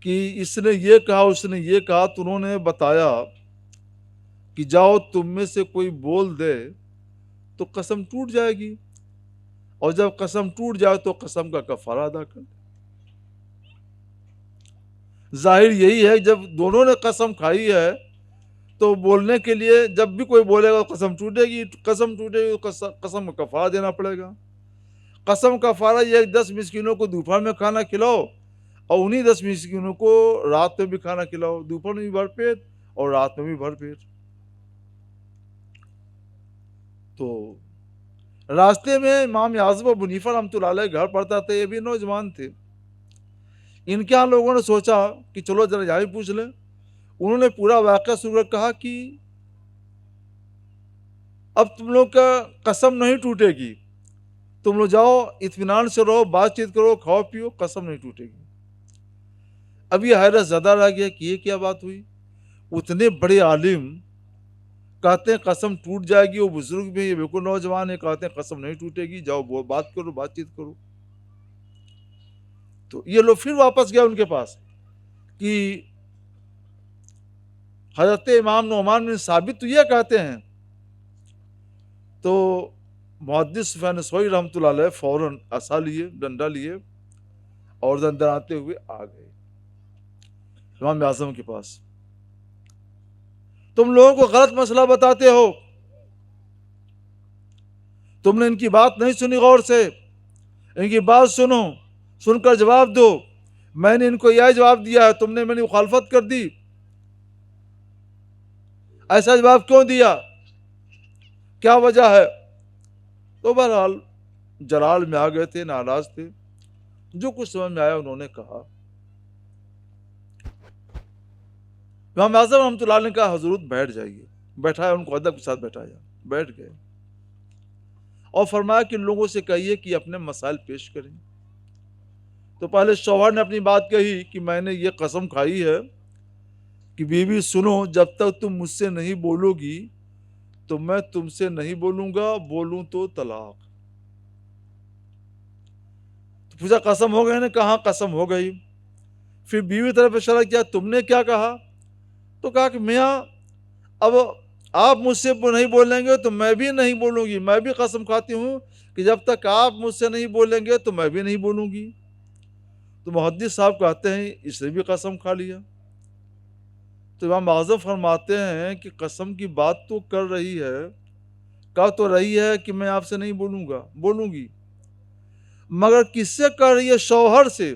کہ اس نے یہ کہا، اس نے یہ کہا. تو انہوں نے بتایا کہ جاؤ تم میں سے کوئی بول دے تو قسم ٹوٹ جائے گی، اور جب قسم ٹوٹ جائے تو قسم کا کفارہ ادا کر. ظاہر یہی ہے، جب دونوں نے قسم کھائی ہے تو بولنے کے لیے جب بھی کوئی بولے گا قسم ٹوٹے گی، قسم ٹوٹے گی، قسم کا کفارہ دینا پڑے گا. قسم کا کفارہ یہ 10 مسکینوں کو دوپہر میں کھانا کھلاؤ، اور انہی 10 مسکینوں کو رات میں بھی کھانا کھلاؤ، دوپہر میں بھی بھر پیٹ اور رات میں بھی بھر پیٹ. تو راستے میں امام اعظم ابو حنیفہ رحمۃ اللہ علیہ گھر پڑتا تھا. یہ بھی نوجوان تھے. ان کے یہاں لوگوں نے سوچا کہ چلو ذرا یہاں پوچھ لیں. انہوں نے پورا واقعہ سن کر کہا کہ اب تم لوگ کا قسم نہیں ٹوٹے گی، تم لوگ جاؤ اطمینان سے رہو، بات چیت کرو، کھاؤ پیو، قسم نہیں ٹوٹے گی. اب یہ حیرت زدہ رہ گیا کہ یہ کیا بات ہوئی. اتنے بڑے عالم کہتے ہیں قسم ٹوٹ جائے گی، وہ بزرگ بھی، یہ بالکل نوجوان ہے، کہتے ہیں قسم نہیں ٹوٹے گی، جاؤ وہ بات کرو، بات چیت کرو. تو یہ لوگ پھر واپس گیا ان کے پاس کہ حضرت امام نعمان بن ثابت تو یہ کہتے ہیں. تو محدث سفیان ثوری رحمۃ اللہ علیہ فوراً عصا لیے، ڈنڈا لیے، اور دندناتے ہوئے آ گئے امام اعظم کے پاس. تم لوگوں کو غلط مسئلہ بتاتے ہو، تم نے ان کی بات نہیں سنی غور سے، ان کی بات سنو، سن کر جواب دو، میں نے ان کو یہ جواب دیا ہے، تم نے میری مخالفت کر دی، ایسا جواب کیوں دیا، کیا وجہ ہے؟ تو بہرحال جلال میں آ گئے تھے، ناراض تھے، جو کچھ سمجھ میں آیا انہوں نے کہا۔ امام اعظم رحمۃ اللہ علیہ نے کہا حضرت بیٹھ جائیے، بیٹھایا ان کو، ادب کے ساتھ بیٹھایا، بیٹھ گئے اور فرمایا کہ لوگوں سے کہیے کہ اپنے مسائل پیش کریں۔ تو پہلے شوہر نے اپنی بات کہی کہ میں نے یہ قسم کھائی ہے کہ بیوی سنو، جب تک تم مجھ سے نہیں بولو گی تو میں تم سے نہیں بولوں گا، بولوں تو طلاق۔ تو پوچھا قسم ہو گئی نے؟ کہا قسم ہو گئی۔ پھر بیوی طرف اشارہ کیا، تم نے کیا کہا؟ تو کہا کہ میاں اب آپ مجھ سے نہیں بولیں گے تو میں بھی نہیں بولوں گی، میں بھی قسم کھاتی ہوں کہ جب تک آپ مجھ سے نہیں بولیں گے تو میں بھی نہیں بولوں گی۔ تو محدث صاحب کہتے ہیں اس نے بھی قسم کھا لیا۔ تو امام اعظم فرماتے ہیں کہ قسم کی بات تو کر رہی ہے، کہہ تو رہی ہے کہ میں آپ سے نہیں بولوں گا، بولوں گی، مگر کس سے کر رہی ہے؟ شوہر سے۔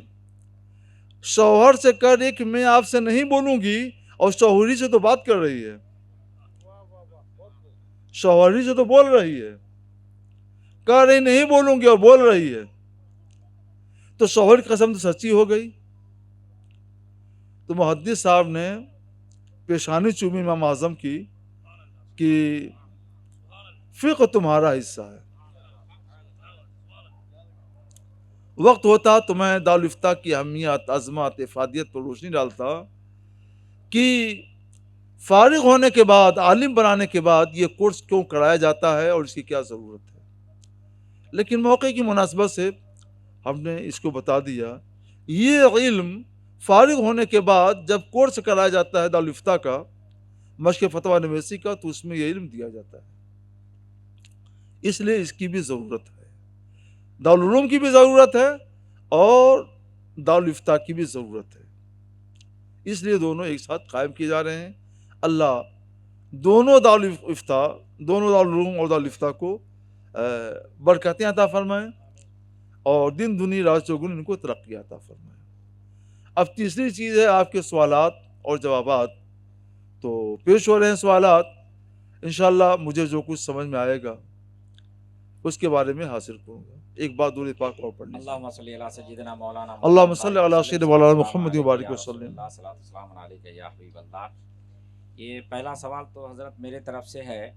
شوہر سے کر رہی ہے کہ میں آپ سے نہیں بولوں گی، اور شوہری سے تو بات کر رہی ہے، شوہری سے تو بول رہی ہے، کہہ رہی نہیں بولوں گی اور بول رہی ہے، تو شوہر کی قسم تو سچی ہو گئی۔ تو محدث صاحب نے پیشانی چومی امام اعظم کی کہ فقہ تمہارا حصہ ہے، وقت ہوتا تو میں دارالفتہ کی اہمیت، عظمت، افادیت پر روشنی ڈالتا کہ فارغ ہونے کے بعد، عالم بنانے کے بعد یہ کورس کیوں کرایا جاتا ہے اور اس کی کیا ضرورت ہے، لیکن موقع کی مناسبت سے ہم نے اس کو بتا دیا۔ یہ علم فارغ ہونے کے بعد جب کورس کرایا جاتا ہے دارالفتہ کا، مشق فتویٰ نویسی کا، تو اس میں یہ علم دیا جاتا ہے، اس لیے اس کی بھی ضرورت ہے، دارالعلوم کی بھی ضرورت ہے اور دارالفتہ کی بھی ضرورت ہے، اس لیے دونوں ایک ساتھ قائم کیے جا رہے ہیں۔ اللہ دونوں دارالفتہ، دونوں دارالعلوم اور دارالفتہ کو برکتیں عطا فرمائیں اور دن دنی رات چوگن ان کو ترقی عطا فرمائیں۔ اب تیسری چیز ہے آپ کے سوالات اور جوابات، تو پیش ہو رہے ہیں سوالات، انشاءاللہ مجھے جو کچھ سمجھ میں آئے گا اس کے بارے میں حاصل کروں گا۔ ایک بات دور پاک اور پڑھ لیجیے۔ اللہم صلی علی سیدنا مولانا اللہم صلی علی سیدنا مولانا محمد وبارک وسلم۔ السلام علیکم یا حبیب اللہ۔ یہ پہلا سوال تو حضرت میرے طرف سے ہے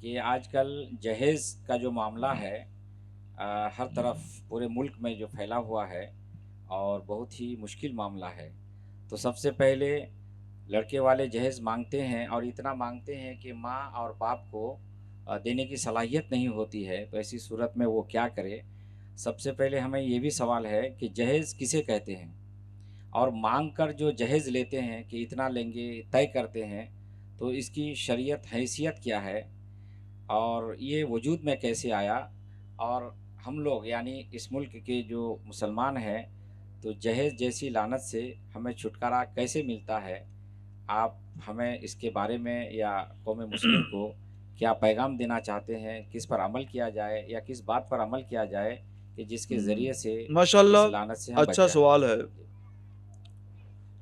کہ آج کل جہیز کا جو معاملہ ہے ہر طرف پورے ملک میں جو پھیلا ہوا ہے اور بہت ہی مشکل معاملہ ہے، تو سب سے پہلے لڑکے والے جہیز مانگتے ہیں اور اتنا مانگتے ہیں کہ ماں اور باپ کو دینے کی صلاحیت نہیں ہوتی ہے، تو ایسی صورت میں وہ کیا کرے؟ سب سے پہلے ہمیں یہ بھی سوال ہے کہ جہیز کسے کہتے ہیں، اور مانگ کر جو جہیز لیتے ہیں کہ اتنا لیں گے طے کرتے ہیں، تو اس کی شریعت حیثیت کیا ہے اور یہ وجود میں کیسے آیا، اور ہم لوگ یعنی اس ملک کے جو مسلمان ہیں تو جہیز جیسی لعنت سے ہمیں چھٹکارا کیسے ملتا ہے؟ آپ ہمیں اس کے بارے میں یا قوم مسلم کو کیا پیغام دینا چاہتے ہیں، کس پر عمل کیا جائے یا کس بات پر عمل کیا جائے کہ جس کے ذریعے سے ماشاءاللہ اس لعنت سے ہم بچ اچھا جائیں؟ سوال ہے۔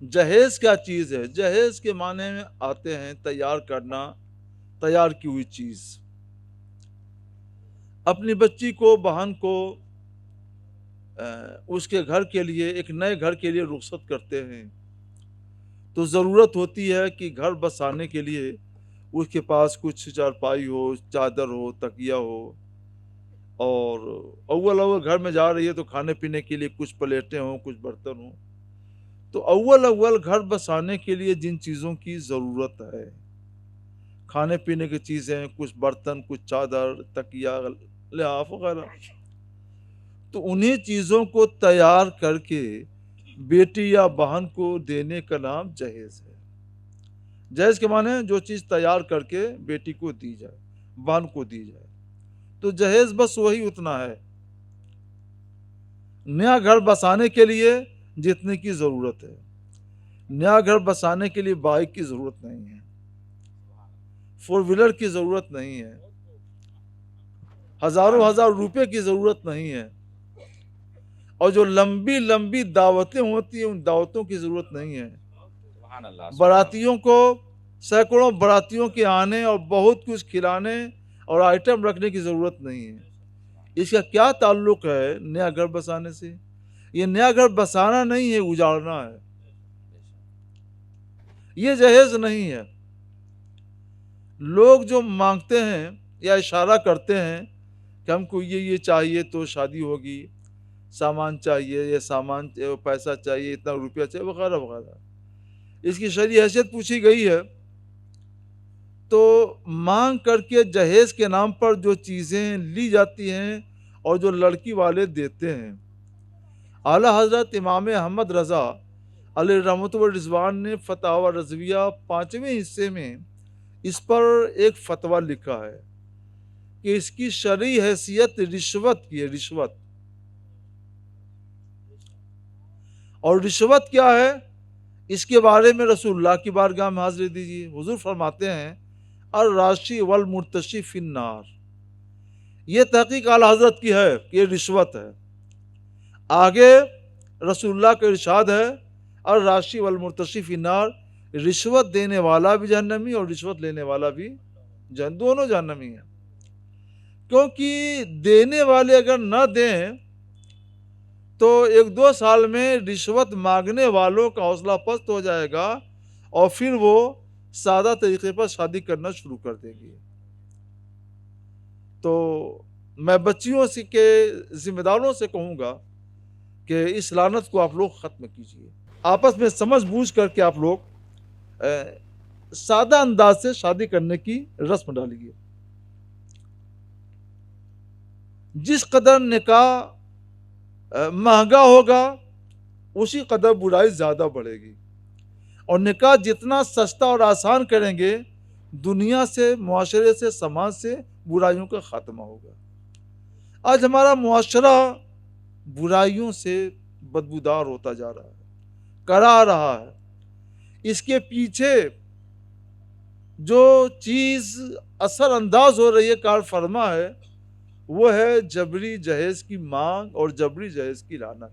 جہیز کیا چیز ہے؟ جہیز کے معنی میں آتے ہیں تیار کرنا، تیار کی ہوئی چیز۔ اپنی بچی کو، بہن کو اس کے گھر کے لیے، ایک نئے گھر کے لیے رخصت کرتے ہیں، تو ضرورت ہوتی ہے کہ گھر بسانے کے لیے اس کے پاس کچھ چارپائی ہو، چادر ہو، تکیہ ہو، اور اول گھر میں جا رہی ہے تو کھانے پینے کے لیے کچھ پلیٹیں ہوں، کچھ برتن ہوں۔ تو اول گھر بسانے کے لیے جن چیزوں کی ضرورت ہے، کھانے پینے کی چیزیں، کچھ برتن، کچھ چادر، تکیہ، لحاف وغیرہ، تو انہی چیزوں کو تیار کر کے بیٹی یا بہن کو دینے کا نام جہیز ہے۔ جہیز کے معنی جو چیز تیار کر کے بیٹی کو دی جائے، بہن کو دی جائے، تو جہیز بس وہی اتنا ہے۔ نیا گھر بسانے کے لیے جتنے کی ضرورت ہے، نیا گھر بسانے کے لیے بائک کی ضرورت نہیں ہے، فور ویلر کی ضرورت نہیں ہے، ہزاروں ہزار روپے کی ضرورت نہیں ہے۔ اور جو لمبی لمبی دعوتیں ہوتی ہیں ان دعوتوں کی ضرورت نہیں ہے. سبحان اللہ. براتیوں کو سینکڑوں براتیوں کے آنے اور بہت کچھ کھلانے اور آئٹم رکھنے کی ضرورت نہیں ہے. اس کا کیا تعلق ہے نیا گھر بسانے سے؟ یہ نیا گھر بسانا نہیں ہے، اجاڑنا ہے. یہ جہیز نہیں ہے. لوگ جو مانگتے ہیں یا اشارہ کرتے ہیں کہ ہم کو یہ چاہیے تو شادی ہوگی، سامان چاہیے، یہ سامان پیسہ چاہیے، اتنا روپیہ چاہیے، وغیرہ وغیرہ. اس کی شرعی حیثیت پوچھی گئی ہے تو مانگ کر کے جہیز کے نام پر جو چیزیں لی جاتی ہیں اور جو لڑکی والے دیتے ہیں. اعلیٰ حضرت امام احمد رضا علیہ رحمۃ و رضوان نے فتاوی رضویہ 5ویں حصے میں اس پر ایک فتویٰ لکھا ہے کہ اس کی شرعی حیثیت رشوت کی ہے. رشوت. اور رشوت کیا ہے اس کے بارے میں رسول اللہ کی بارگاہ میں حاضری دیجیے. حضور فرماتے ہیں الراشی والمرتشی فی النار. یہ تحقیق اعلیٰ حضرت کی ہے کہ یہ رشوت ہے. آگے رسول اللہ کا ارشاد ہے الراشی والمرتشی فی النار. رشوت دینے والا بھی جہنمی اور رشوت لینے والا بھی دونوں جہنمی ہیں. کیونکہ دینے والے اگر نہ دیں تو 1-2 سال میں رشوت مانگنے والوں کا حوصلہ پست ہو جائے گا اور پھر وہ سادہ طریقے پر شادی کرنا شروع کر دیں گے. تو میں بچیوں سے کے ذمہ داروں سے کہوں گا کہ اس لعنت کو آپ لوگ ختم کیجیے. آپس میں سمجھ بوجھ کر کے آپ لوگ سادہ انداز سے شادی کرنے کی رسم ڈالیے. جس قدر نکاح مہنگا ہوگا اسی قدر برائی زیادہ بڑھے گی. اور نکاح جتنا سستا اور آسان کریں گے دنیا سے، معاشرے سے، سماج سے برائیوں کا خاتمہ ہوگا. آج ہمارا معاشرہ برائیوں سے بدبودار ہوتا جا رہا ہے، کرا رہا ہے. اس کے پیچھے جو چیز اثر انداز ہو رہی ہے، کار فرما ہے، وہ ہے جبری جہیز کی مانگ اور جبری جہیز کی لعنت.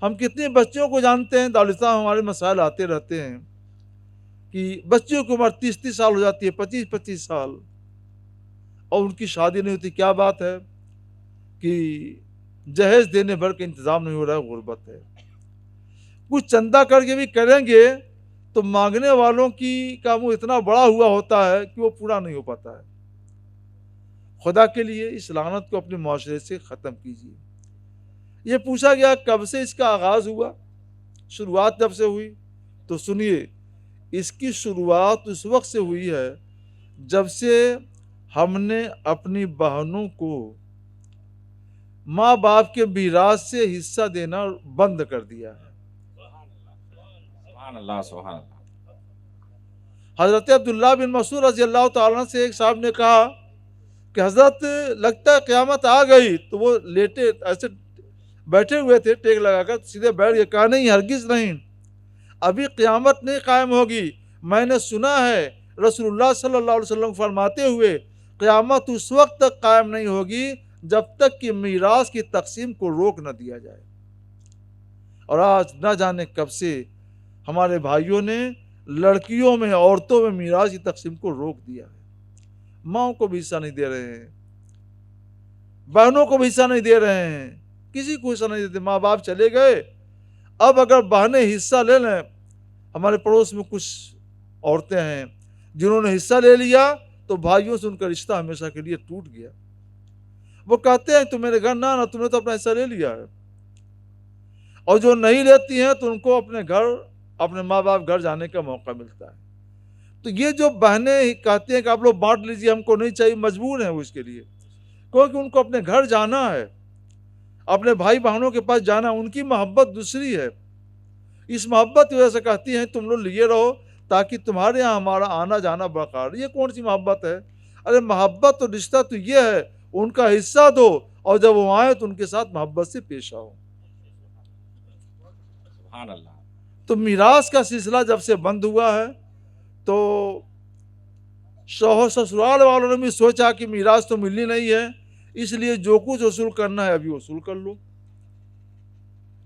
ہم کتنے بچوں کو جانتے ہیں، دارالاسلام ہمارے مسائل آتے رہتے ہیں کہ بچوں کی عمر 30 سال ہو جاتی ہے، 25 سال، اور ان کی شادی نہیں ہوتی. کیا بات ہے کہ جہیز دینے بھر کا انتظام نہیں ہو رہا ہے، غربت ہے. کچھ چندہ کر کے بھی کریں گے تو مانگنے والوں کی کا منہ اتنا بڑا ہوا ہوتا ہے کہ وہ پورا نہیں ہو پاتا ہے. خدا کے لیے اس لعنت کو اپنے معاشرے سے ختم کیجیے. یہ پوچھا گیا کب سے اس کا آغاز ہوا، شروعات جب سے ہوئی، تو سنیے اس کی شروعات اس وقت سے ہوئی ہے جب سے ہم نے اپنی بہنوں کو ماں باپ کے میراث سے حصہ دینا بند کر دیا ہے. سبحان اللہ. سبحان اللہ. حضرت عبداللہ بن مسعود رضی اللہ تعالیٰ سے ایک صاحب نے کہا کہ حضرت لگتا ہے قیامت آ گئی. تو وہ لیٹے ایسے بیٹھے ہوئے تھے ٹیک لگا کر، سیدھے بیٹھ گئے. کہا نہیں، ہرگز نہیں، ابھی قیامت نہیں قائم ہوگی. میں نے سنا ہے رسول اللہ صلی اللہ علیہ وسلم فرماتے ہوئے قیامت اس وقت تک قائم نہیں ہوگی جب تک کہ میراث کی تقسیم کو روک نہ دیا جائے. اور آج نہ جانے کب سے ہمارے بھائیوں نے لڑکیوں میں، عورتوں میں میراث کی تقسیم کو روک دیا ہے. ماؤں کو بھی حصہ نہیں دے رہے ہیں، بہنوں کو بھی حصہ نہیں دے رہے ہیں، کسی کو حصہ نہیں دیتے. ماں باپ چلے گئے، اب اگر بہنیں حصہ لے لیں، ہمارے پڑوس میں کچھ عورتیں ہیں جنہوں نے حصہ لے لیا تو بھائیوں سے ان کا رشتہ ہمیشہ کے لیے ٹوٹ گیا. وہ کہتے ہیں تو میرے گھر نہ آنا، تم نے تو اپنا حصہ لے لیا ہے. اور جو نہیں لیتی ہیں تو ان کو اپنے گھر، اپنے ماں باپ گھر جانے کا موقع ملتا ہے. تو یہ جو بہنیں کہتی ہیں کہ آپ لوگ بانٹ لیجیے، ہم کو نہیں چاہیے، مجبور ہیں وہ اس کے لیے، کیونکہ ان کو اپنے گھر جانا ہے، اپنے بھائی بہنوں کے پاس جانا. ان کی محبت دوسری ہے. اس محبت کی وجہ سے کہتی ہیں تم لوگ لیے رہو تاکہ تمہارے یہاں ہمارا آنا جانا برقرار. یہ کون سی محبت ہے؟ ارے محبت اور رشتہ تو یہ ہے ان کا حصہ دو اور جب وہ آئے تو ان کے ساتھ محبت سے پیش آؤ. سبحان اللہ. تو میراث کا سلسلہ جب سے بند ہوا ہے تو شوہر سسرال والوں نے بھی سوچا کہ میراث تو ملنی نہیں ہے، اس لیے جو کچھ وصول کرنا ہے ابھی وصول کر لو.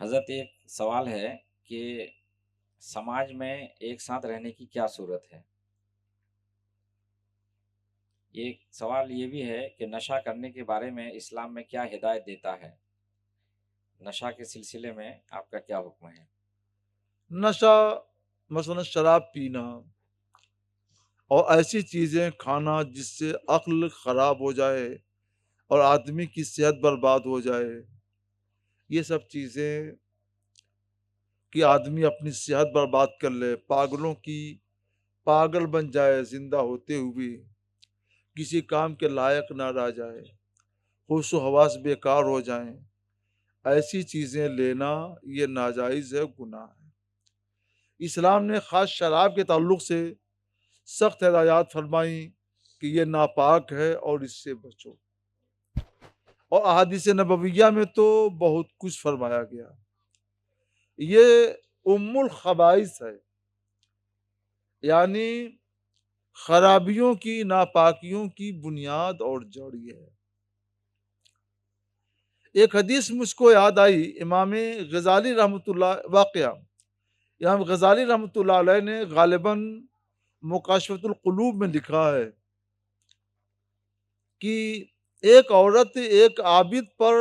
حضرت ایک سوال ہے کہ سماج میں ایک ساتھ رہنے کی کیا صورت ہے؟ ایک سوال یہ بھی ہے کہ نشہ کرنے کے بارے میں اسلام میں کیا ہدایت دیتا ہے؟ نشہ کے سلسلے میں آپ کا کیا حکم ہے؟ نشہ مثلا شراب پینا اور ایسی چیزیں کھانا جس سے عقل خراب ہو جائے اور آدمی کی صحت برباد ہو جائے، یہ سب چیزیں کہ آدمی اپنی صحت برباد کر لے، پاگلوں کی پاگل بن جائے، زندہ ہوتے ہوئے کسی کام کے لائق نہ رہ جائے، ہوش و حواس بیکار ہو جائیں، ایسی چیزیں لینا یہ ناجائز ہے، گناہ ہے۔ اسلام نے خاص شراب کے تعلق سے سخت ہدایات فرمائی کہ یہ ناپاک ہے اور اس سے بچو، اور احادیث نبویہ میں تو بہت کچھ فرمایا گیا۔ یہ ام الخبائث ہے، یعنی خرابیوں کی، ناپاکیوں کی بنیاد اور جڑ یہ ہے۔ ایک حدیث مجھ کو یاد آئی، امام غزالی رحمۃ اللہ واقعہ، امام غزالی رحمۃ اللہ علیہ نے غالباً مکاشفۃ القلوب میں لکھا ہے کہ ایک عورت ایک عابد پر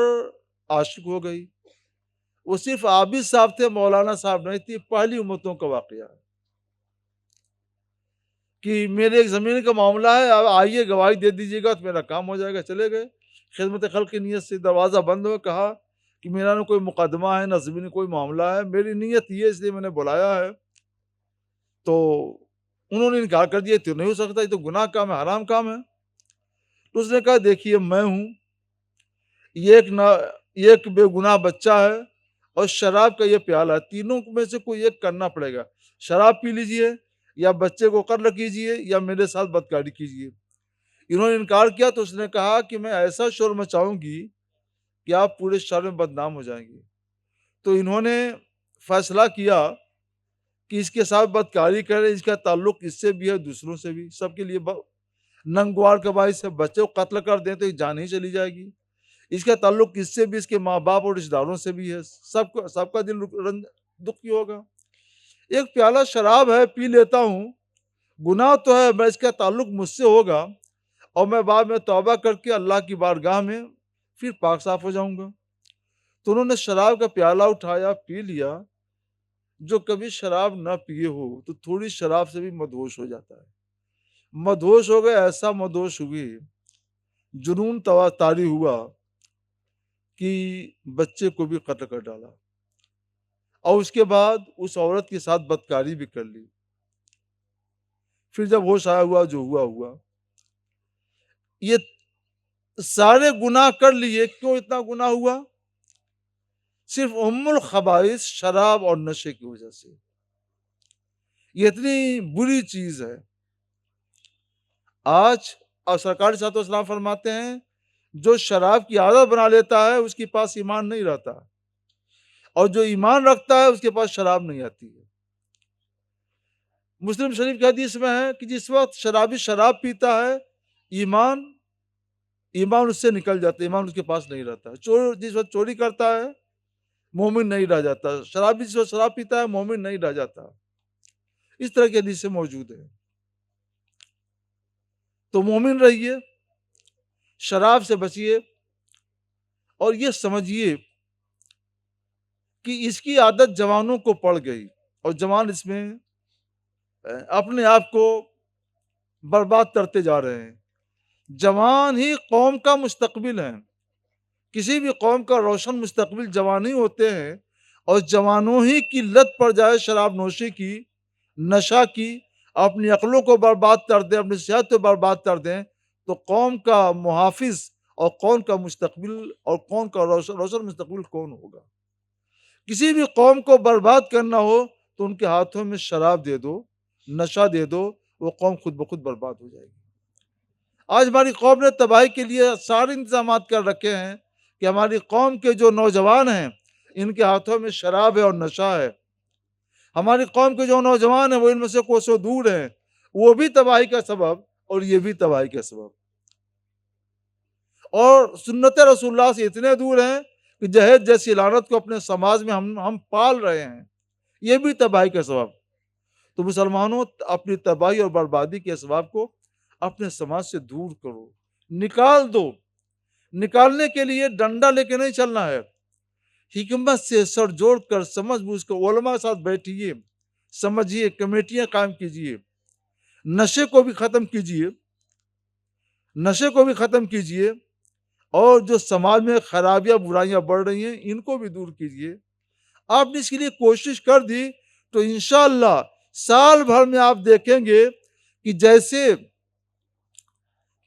عاشق ہو گئی۔ وہ صرف عابد صاحب تھے، مولانا صاحب نہیں تھی، پہلی امتوں کا واقعہ ہے کہ میرے ایک زمین کا معاملہ ہے، اب آئیے گواہی دے دیجیے گا تو میرا کام ہو جائے گا۔ چلے گئے، خدمت خلق کی نیت سے دروازہ بند ہو، کہا کہ میرا نہ کوئی مقدمہ ہے، نہ زمین کوئی معاملہ ہے، میری نیت یہ، اس لیے میں نے بلایا ہے۔ تو انہوں نے انکار کر دیا، تو نہیں ہو سکتا، یہ تو گناہ کام ہے، حرام کام ہے۔ تو اس نے کہا دیکھیے میں ہوں، یہ ایک بے گناہ بچہ ہے اور شراب کا یہ پیالہ ہے، تینوں میں سے کوئی ایک کرنا پڑے گا، شراب پی لیجئے یا بچے کو قتل کیجئے یا میرے ساتھ بدکاری کیجئے۔ انہوں نے انکار کیا تو اس نے کہا کہ میں ایسا شور مچاؤں گی کہ آپ پورے شہر میں بدنام ہو جائیں گے۔ تو انہوں نے فیصلہ کیا کہ اس کے ساتھ بدکاری کریں، اس کا تعلق اس سے بھی ہے، دوسروں سے بھی، سب کے لیے ننگوار کا باعث ہے، بچے کو قتل کر دیں تو جان ہی چلی جائے گی، اس کا تعلق اس سے بھی، اس کے ماں باپ اور رشتہ داروں سے بھی ہے، سب کا دل دکھی ہوگا۔ ایک پیالہ شراب ہے، پی لیتا ہوں، گناہ تو ہے، میں اس کا تعلق مجھ سے ہوگا اور میں بعد میں توبہ کر کے اللہ کی بارگاہ میں پھر پاک صاف ہو جاؤں گا۔ تو انہوں نے شراب کا پیالہ اٹھایا، پی لیا۔ جو کبھی شراب نہ پیے ہو تو تھوڑی شراب سے بھی مدہوش ہو جاتا ہے، مدہوش ہو گئے، ایسا مدہوش ہوئے، جنون طاری ہوا کہ بچے کو بھی قتل کر ڈالا اور اس کے بعد اس عورت کے ساتھ بدکاری بھی کر لی۔ پھر جب ہوش آیا، ہوا جو ہوا ہوا۔ یہ سارے گناہ کر لیے، کیوں اتنا گناہ ہوا؟ صرف ام الخبائث شراب اور نشے کی وجہ سے۔ یہ اتنی بری چیز ہے۔ آج اور سرکار صلی اللہ علیہ وسلم فرماتے ہیں جو شراب کی عادت بنا لیتا ہے اس کے پاس ایمان نہیں رہتا، اور جو ایمان رکھتا ہے اس کے پاس شراب نہیں آتی ہے۔ مسلم شریف کی حدیث میں ہے کہ جس وقت شرابی شراب پیتا ہے، ایمان اس سے نکل جاتا ہے، ایمان اس کے پاس نہیں رہتا ہے۔ جس وقت چوری کرتا ہے، مومن نہیں رہ جاتا، شرابی جس وقت شراب پیتا ہے، مومن نہیں رہ جاتا۔ اس طرح کی حدیثیں موجود ہیں۔ تو مومن رہیے، شراب سے بچیے، اور یہ سمجھیے کہ اس کی عادت جوانوں کو پڑ گئی اور جوان اس میں اپنے آپ کو برباد کرتے جا رہے ہیں۔ جوان ہی قوم کا مستقبل ہیں، کسی بھی قوم کا روشن مستقبل جوان ہی ہوتے ہیں، اور جوانوں ہی کی لت پڑ جائے شراب نوشی کی، نشہ کی، اپنی عقلوں کو برباد کر دیں، اپنی صحت کو برباد کر دیں، تو قوم کا محافظ اور قوم کا مستقبل اور قوم کا روشن مستقبل کون ہوگا؟ کسی بھی قوم کو برباد کرنا ہو تو ان کے ہاتھوں میں شراب دے دو، نشہ دے دو، وہ قوم خود بخود برباد ہو جائے گی۔ آج ہماری قوم نے تباہی کے لیے سارے انتظامات کر رکھے ہیں کہ ہماری قوم کے جو نوجوان ہیں ان کے ہاتھوں میں شراب ہے اور نشہ ہے۔ ہماری قوم کے جو نوجوان ہیں وہ ان میں سے کوسوں دور ہیں، وہ بھی تباہی کا سبب اور یہ بھی تباہی کا سبب، اور سنت رسول اللہ سے اتنے دور ہیں کہ جہیز جیسی لعنت کو اپنے سماج میں ہم پال رہے ہیں، یہ بھی تباہی کا سبب۔ تو مسلمانوں، اپنی تباہی اور بربادی کے اسباب کو اپنے سماج سے دور کرو، نکال دو۔ نکالنے کے لیے ڈنڈا لے کے نہیں چلنا ہے، حکمت سے سر جوڑ کر سمجھ بوجھ کر علماء کے ساتھ بیٹھیے، سمجھیے، کمیٹیاں قائم کیجیے، نشے کو بھی ختم کیجیے، نشے کو بھی ختم کیجیے، اور جو سماج میں خرابیاں برائیاں بڑھ رہی ہیں ان کو بھی دور کیجیے۔ آپ نے اس کے لیے کوشش کر دی تو انشاءاللہ سال بھر میں آپ دیکھیں گے کہ جیسے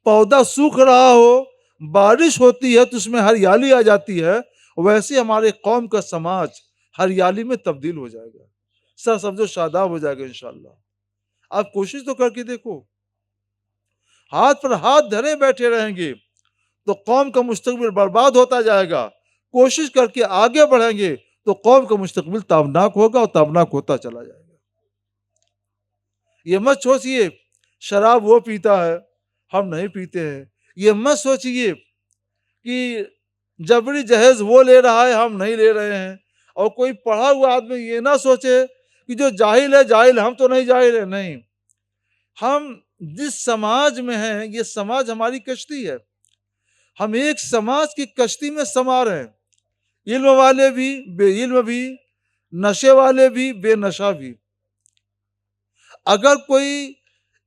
پودا سوکھ رہا ہو، بارش ہوتی ہے تو اس میں ہریالی آ جاتی ہے، ویسے ہمارے قوم کا سماج ہریالی میں تبدیل ہو جائے گا، سر سبز و شاداب ہو جائے گا انشاءاللہ۔ آپ کوشش تو کر کے دیکھو، ہاتھ پر ہاتھ دھرے بیٹھے رہیں گے تو قوم کا مستقبل برباد ہوتا جائے گا، کوشش کر کے آگے بڑھیں گے تو قوم کا مستقبل تابناک ہوگا اور تابناک ہوتا چلا جائے گا۔ یہ مت سوچئے شراب وہ پیتا ہے ہم نہیں پیتے ہیں، یہ مت سوچئے کہ جبری جہیز وہ لے رہا ہے ہم نہیں لے رہے ہیں، اور کوئی پڑھا ہوا آدمی یہ نہ سوچے کہ جو جاہل ہے جاہل، ہم تو نہیں جاہل ہیں، نہیں، ہم جس سماج میں ہیں یہ سماج ہماری کشتی ہے، ہم ایک سماج کی کشتی میں سوار ہیں، علم والے بھی، بے علم بھی، نشے والے بھی، بے نشہ بھی۔ اگر کوئی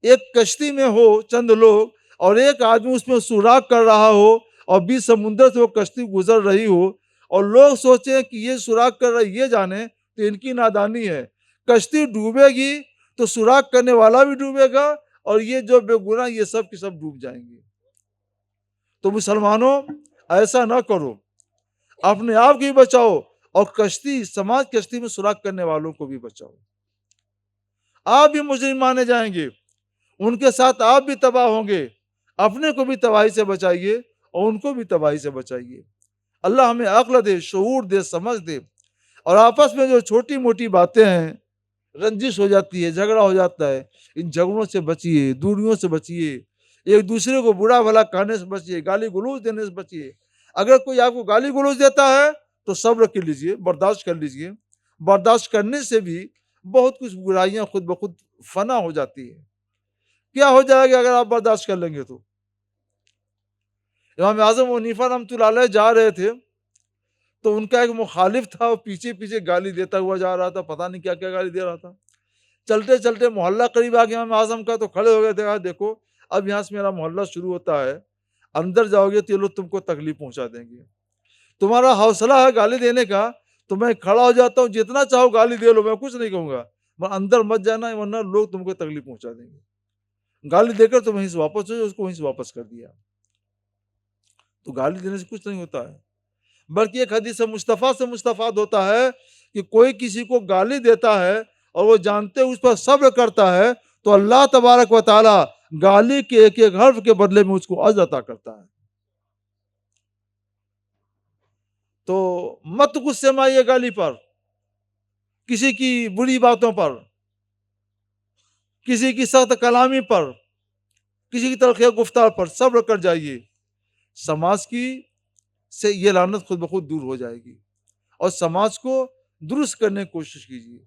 ایک کشتی میں ہو چند لوگ اور ایک آدمی اس میں سوراخ کر رہا ہو اور بیچ سمندر سے وہ کشتی گزر رہی ہو اور لوگ سوچیں کہ یہ سوراخ کر رہا ہے یہ جانے، تو ان کی نادانی ہے۔ کشتی ڈوبے گی تو سوراخ کرنے والا بھی ڈوبے گا اور یہ جو بے گناہ یہ سب کے سب ڈوب جائیں گے۔ تو مسلمانوں، ایسا نہ کرو، اپنے آپ کو بھی بچاؤ اور کشتی، سماج کشتی میں سوراخ کرنے والوں کو بھی بچاؤ۔ آپ بھی مجرم مانے جائیں گے، ان کے ساتھ آپ بھی تباہ ہوں گے، اپنے کو بھی تباہی سے بچائیے اور ان کو بھی تباہی سے بچائیے۔ اللہ ہمیں عقل دے، شعور دے، سمجھ دے، اور آپس میں جو چھوٹی موٹی باتیں ہیں، رنجش ہو جاتی ہے، جھگڑا ہو جاتا ہے، ان جھگڑوں سے بچیے، دوریوں سے بچیے، ایک دوسرے کو برا بھلا کہنے سے بچیے، گالی گلوچ دینے سے بچیے۔ اگر کوئی آپ کو گالی گلوچ دیتا ہے تو صبر کر لیجئے، برداشت کر لیجئے، برداشت کرنے سے بھی بہت کچھ برائیاں خود بخود فنا ہو جاتی ہے۔ کیا ہو جائے گا اگر آپ برداشت کر لیں گے تو؟ امام اعظم حنیفہ رحمۃ اللہ علیہ جا رہے تھے تو ان کا ایک مخالف تھا، وہ پیچھے پیچھے گالی دیتا ہوا جا رہا تھا، پتہ نہیں کیا کیا گالی دے رہا تھا۔ چلتے چلتے محلہ قریب آ گیا امام اعظم کا تو کھڑے ہو گئے تھے، دیکھو اب یہاں سے میرا محلہ شروع ہوتا ہے، اندر جاؤ گے تو یہ لوگ تم کو تکلیف پہنچا دیں گے، تمہارا حوصلہ ہے گالی دینے کا تو میں کھڑا ہو جاتا ہوں، جتنا چاہو گالی دے لو، میں کچھ نہیں کہوں گا، مگر اندر مت جانا ورنہ لوگ تم کو تکلیف پہنچا دیں گے۔ گالی دے کر تم وہیں سے واپس ہو جاؤ، اس کو وہیں سے واپس کر دیا۔ تو گالی دینے سے کچھ نہیں ہوتا ہے، بلکہ ایک حدیث مصطفیٰ سے مستفاد ہوتا ہے کہ کوئی کسی کو گالی دیتا ہے اور وہ جانتے اس پر صبر کرتا ہے تو اللہ تبارک و تعالی گالی کے ایک ایک حرف کے بدلے میں اس کو اجر عطا کرتا ہے۔ تو مت غصے میں آئیے گالی پر، کسی کی بری باتوں پر، کسی کی سخت کلامی پر، کسی کی تلخیہ گفتار پر صبر کر جائیے، سماج کی سے یہ لعنت خود بخود دور ہو جائے گی، اور سماج کو درست کرنے کی کوشش کیجیے،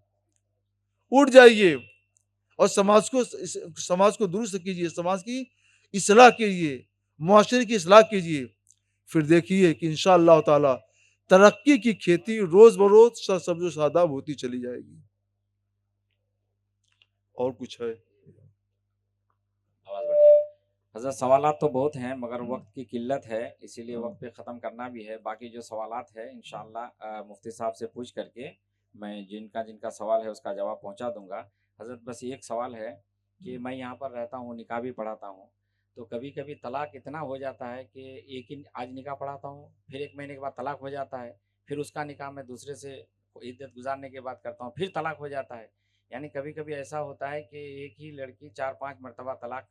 اٹھ جائیے اور سماج کو درست کیجیے، سماج کی اصلاح کیجیے، معاشرے کی اصلاح کیجیے، پھر دیکھیے کہ انشاءاللہ تعالی ترقی کی کھیتی روز بروز سبز و شاداب ہوتی چلی جائے گی۔ اور کچھ ہے؟ آواز بڑھیے۔ حضرت سوالات تو بہت ہیں مگر وقت کی قلت ہے، اسی لیے وقت پہ ختم کرنا بھی ہے۔ باقی جو سوالات ہے انشاءاللہ مفتی صاحب سے پوچھ کر کے میں جن کا سوال ہے اس کا جواب پہنچا دوں گا۔ حضرت بس ایک سوال ہے کہ میں یہاں پر رہتا ہوں، نکاح بھی پڑھاتا ہوں، تو کبھی کبھی طلاق اتنا ہو جاتا ہے کہ ایک ہی آج نکاح پڑھاتا ہوں، پھر 1 مہینے کے بعد طلاق ہو جاتا ہے، پھر اس کا نکاح میں دوسرے سے عدت گزارنے کے بعد کرتا ہوں، پھر طلاق ہو جاتا ہے۔ یعنی کبھی کبھی ایسا ہوتا ہے کہ ایک ہی لڑکی 4-5 مرتبہ طلاق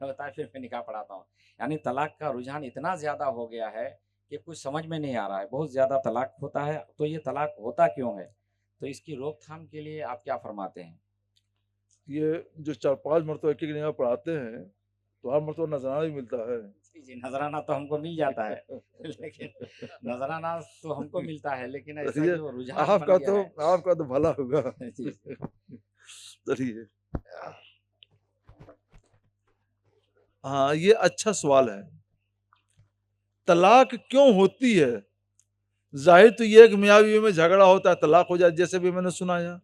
ہوتا ہے، پھر میں نکاح پڑھاتا ہوں۔ یعنی طلاق کا رجحان اتنا زیادہ ہو گیا ہے کہ کچھ سمجھ میں نہیں آ رہا ہے، بہت زیادہ طلاق ہوتا ہے، تو یہ طلاق ہوتا کیوں ہے؟ تو اس کی روک تھام کے لیے آپ کیا فرماتے ہیں؟ یہ جو 4-5 مرتبہ ایک ایک نگاہ پڑھاتے ہیں تو ہر مرتبہ نذرانہ بھی ملتا ہے، جی نذرانہ تو ہم کو مل جاتا ہے لیکن نذرانہ تو ہم کو ملتا ہے لیکن ایسا یہ جو رجحان آپ بن کا گیا تو ہے آپ کا تو بھلا ہوگا. جی چلیے ہاں یہ اچھا سوال ہے. طلاق کیوں ہوتی ہے؟ ظاہر تو یہ ہے کہ میاں بیوی میں جھگڑا ہوتا ہے طلاق ہو جائے جیسے بھی میں نے سنایا،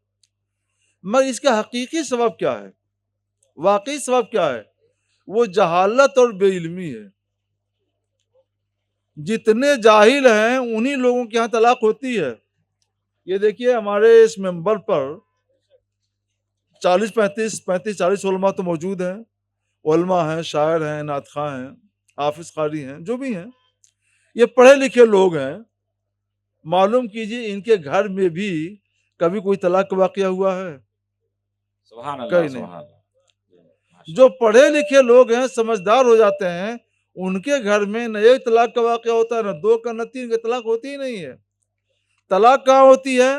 مگر اس کا حقیقی سبب کیا ہے، واقعی سبب کیا ہے؟ وہ جہالت اور بے علمی ہے. جتنے جاہل ہیں انہی لوگوں کے یہاں طلاق ہوتی ہے. یہ دیکھیے ہمارے اس ممبر پر 35-40 علماء تو موجود ہیں، علماء ہیں، شاعر ہیں، نعت خواں ہیں، حافظ قاری ہیں، جو بھی ہیں، یہ پڑھے لکھے لوگ ہیں. معلوم کیجیے ان کے گھر میں بھی کبھی کوئی طلاق کا واقعہ ہوا ہے؟ سبحان اللہ کہیں نہیں. سبحان اللہ جی، جو پڑھے لکھے لوگ ہیں، سمجھدار ہو جاتے ہیں، ان کے گھر میں نہ ایک طلاق کا واقعہ ہوتا ہے، نہ دو کا، نہ تین کا. طلاق ہوتی ہی نہیں ہے. طلاق کہاں ہوتی ہے؟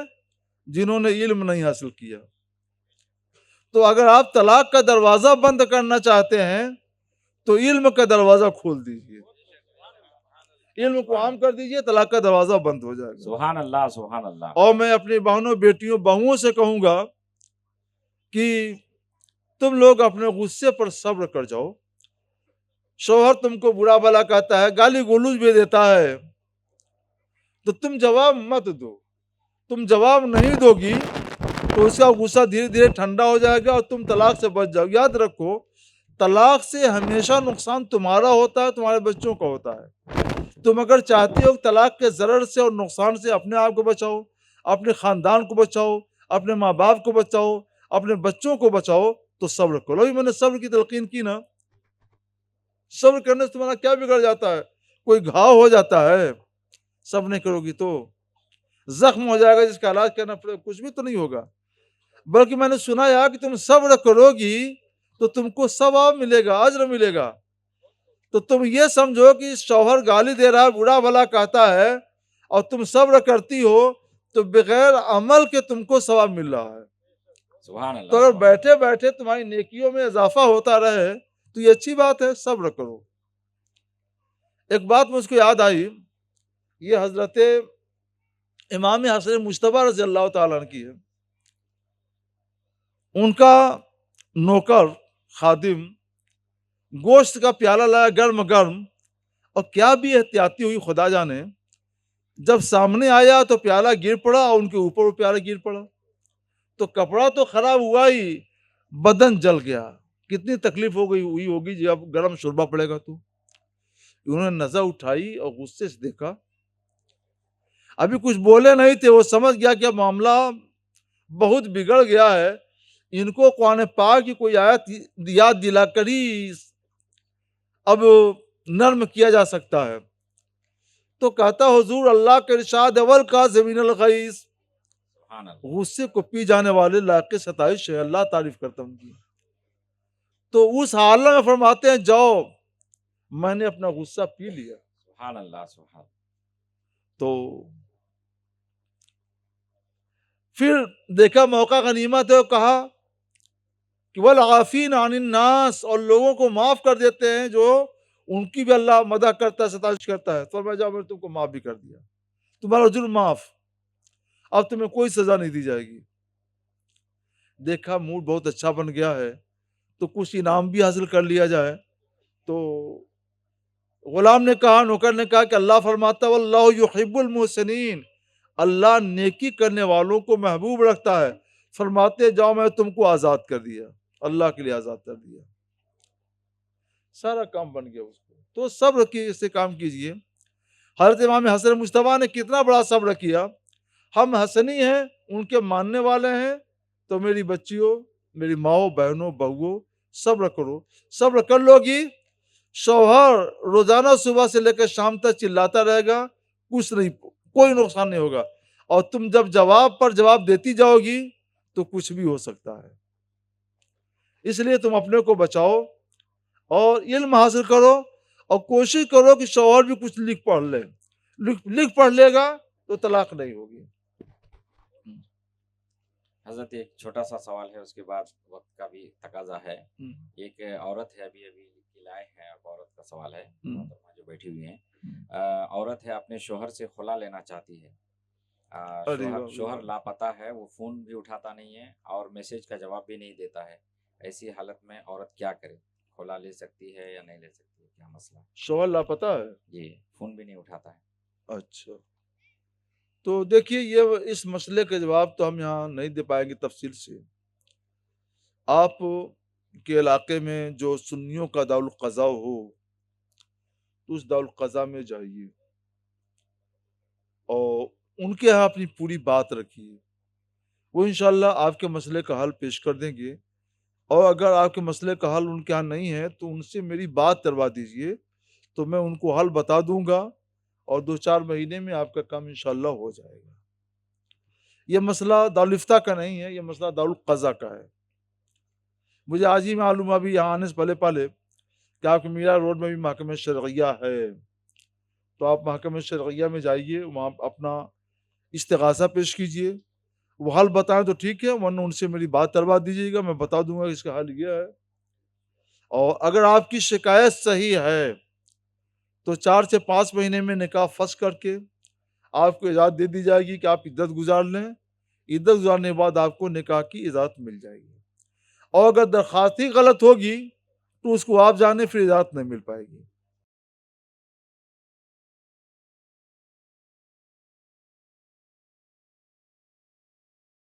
جنہوں نے علم نہیں حاصل کیا. تو اگر آپ طلاق کا دروازہ بند کرنا چاہتے ہیں تو علم کا دروازہ کھول دیجیے، علم کو عام کر دیجیے، طلاق کا دروازہ بند ہو جائے گا. سبحان اللہ سبحان اللہ. اور میں اپنی بہنوں، بیٹیوں، بہوؤں سے کہوں گا کہ تم لوگ اپنے غصے پر صبر کر جاؤ. شوہر تم کو برا بھلا کہتا ہے، گالی گلوچ بھی دیتا ہے، تو تم جواب مت دو. تم جواب نہیں دو گی تو اس کا غصہ دھیرے دھیرے ٹھنڈا ہو جائے گا اور تم طلاق سے بچ جاؤ. یاد رکھو طلاق سے ہمیشہ نقصان تمہارا ہوتا ہے، تمہارے بچوں کا ہوتا ہے. تم اگر چاہتے ہو طلاق کے ضرر سے اور نقصان سے اپنے آپ کو بچاؤ، اپنے خاندان کو بچاؤ، اپنے ماں باپ کو بچاؤ، اپنے بچوں کو بچاؤ، تو صبر کرو. ابھی میں نے صبر کی تلقین کی نا. صبر کرنے سے تمہارا کیا بگڑ جاتا ہے؟ کوئی گھاؤ ہو جاتا ہے، صبر نہیں کرو گی تو زخم ہو جائے گا جس کا علاج کرنا پڑے، کچھ بھی تو نہیں ہوگا. بلکہ میں نے سنا ہے کہ تم صبر کرو گی تو تم کو ثواب ملے گا، اجر ملے گا. تو تم یہ سمجھو کہ شوہر گالی دے رہا ہے، برا بھلا کہتا ہے، اور تم صبر کرتی ہو تو بغیر عمل کے تم کو ثواب مل رہا ہے. سبحان اللہ تو اگر سبحان بیٹھے بیٹھے تمہاری نیکیوں میں اضافہ ہوتا رہے تو یہ اچھی بات ہے، صبر کرو. ایک بات مجھ کو یاد آئی، یہ حضرت امام حسن مجتبیٰ رضی اللہ تعالیٰ عنہ کی ہے. ان کا نوکر خادم گوشت کا پیالہ لایا گرم گرم، اور کیا بھی احتیاطی ہوئی خدا جانے، جب سامنے آیا تو پیالہ گر پڑا اور ان کے اوپر وہ پیالہ گر پڑا. تو کپڑا تو خراب ہوا ہی، بدن جل گیا. کتنی تکلیف ہوئی ہوگی جب گرم شوربہ پڑے گا تو. انہوں نے نظر اٹھائی اور غصے سے دیکھا. ابھی کچھ بولے نہیں تھے، وہ سمجھ گیا کہ معاملہ بہت بگڑ گیا ہے. ان کو قرآن پاک کی کوئی آیت یاد دلا کر ہی اب نرم کیا جا سکتا ہے. تو کہتا حضور اللہ کے ارشاد اول کا زمین الغیث، سبحان اللہ. غصے کو پی جانے والے لائق ستائش ہے، اللہ تعریف کرتا ہوں کی. تو اس حالت میں فرماتے ہیں جاؤ، میں نے اپنا غصہ پی لیا. سبحان اللہ سبحان. تو پھر دیکھا موقع غنیمت ہے، کہا کہ والعافین عن الناس، اور لوگوں کو معاف کر دیتے ہیں جو ان کی بھی اللہ مدح کرتا ہے، ستائش کرتا ہے. تو میں جاؤ، میں نے تم کو معاف بھی کر دیا، تمہارا جرم معاف، اب تمہیں کوئی سزا نہیں دی جائے گی. دیکھا موڈ بہت اچھا بن گیا ہے تو کچھ انعام بھی حاصل کر لیا جائے. تو غلام نے کہا، نوکر نے کہا کہ اللہ فرماتا واللہ یحب المحسنین، اللہ نیکی کرنے والوں کو محبوب رکھتا ہے. فرماتے جاؤ، میں تم کو آزاد کر دیا، اللہ کے لیے آزاد کر دیا. سارا کام بن گیا اس کو. تو صبر کی سے کام کیجئے. حضرت امام حسن مجتبیٰ نے کتنا بڑا صبر کیا. ہم حسنی ہیں، ان کے ماننے والے ہیں، تو میری بچیوں، میری ماؤں، بہنوں، بہووں، صبر کرو. صبر کر لو گی، شوہر روزانہ صبح سے لے کر شام تک چلاتا رہے گا، کچھ نہیں، کوئی نقصان نہیں ہوگا. اور تم جب جواب پر جواب دیتی جاؤ گی تو کچھ بھی ہو سکتا ہے. اس لیے تم اپنے کو بچاؤ اور علم حاصل کرو، اور کوشش کرو کہ شوہر بھی کچھ لکھ پڑھ لے. لکھ پڑھ لے گا تو طلاق نہیں ہوگی. حضرت ایک چھوٹا سا سوال ہے، اس کے بعد وقت کا بھی تقاضا ہے. ایک عورت ہے ابھی لائے ہیں, اب عورت کا سوال ہے, ہم۔ محترمہ جو بیٹھی ہوئی ہیں. عورت ہے اپنے شوہر سے خلا لینا چاہتی ہے. ارے واہ شوہر واہ، لاپتہ ہے, وہ فون بھی اٹھاتا نہیں ہے اور میسج کا جواب بھی نہیں دیتا ہے. ایسی حالت میں عورت کیا کرے؟ خلا لے سکتی ہے یا نہیں لے سکتی ہے, کیا مسئلہ ہے؟ شوہر لاپتہ ہے؟ جی, فون بھی نہیں اٹھاتا ہے. اچھا، تو دیکھیے یہ اس مسئلے کا جواب تو ہم یہاں نہیں دے پائیں گے تفصیل سے. آپ کے علاقے میں جو سنیوں کا دارالقضاء ہو تو اس دارالقضاء میں جائیے اور ان کے یہاں اپنی پوری بات رکھیے. وہ انشاءاللہ آپ کے مسئلے کا حل پیش کر دیں گے. اور اگر آپ کے مسئلے کا حل ان کے یہاں نہیں ہے تو ان سے میری بات کروا دیجئے, تو میں ان کو حل بتا دوں گا اور 2-4 مہینے میں آپ کا کام انشاءاللہ ہو جائے گا. یہ مسئلہ دارالفتہ کا نہیں ہے, یہ مسئلہ دارالقضاء کا ہے. مجھے آج ہی معلوم ہوا ابھی یہاں آنے سے پہلے کہ آپ کے میرا روڈ میں بھی محکمہ شرعیہ ہے, تو آپ محکمہ شرعیہ میں جائیے, وہاں اپنا استغاثہ پیش کیجئے. وہ حل بتائیں تو ٹھیک ہے, ورنہ ان سے میری بات کروا دیجیے گا, میں بتا دوں گا اس کا حل یہ ہے. اور اگر آپ کی شکایت صحیح ہے تو 4 سے 5 مہینے میں نکاح فسخ کر کے آپ کو اجازت دے دی جائے گی کہ آپ عدت گزار لیں. عدت گزارنے کے بعد آپ کو نکاح کی اجازت مل جائے گی. اور اگر درخواست ہی غلط ہوگی تو اس کو آپ جانے پھر اجازت نہیں مل پائے گی.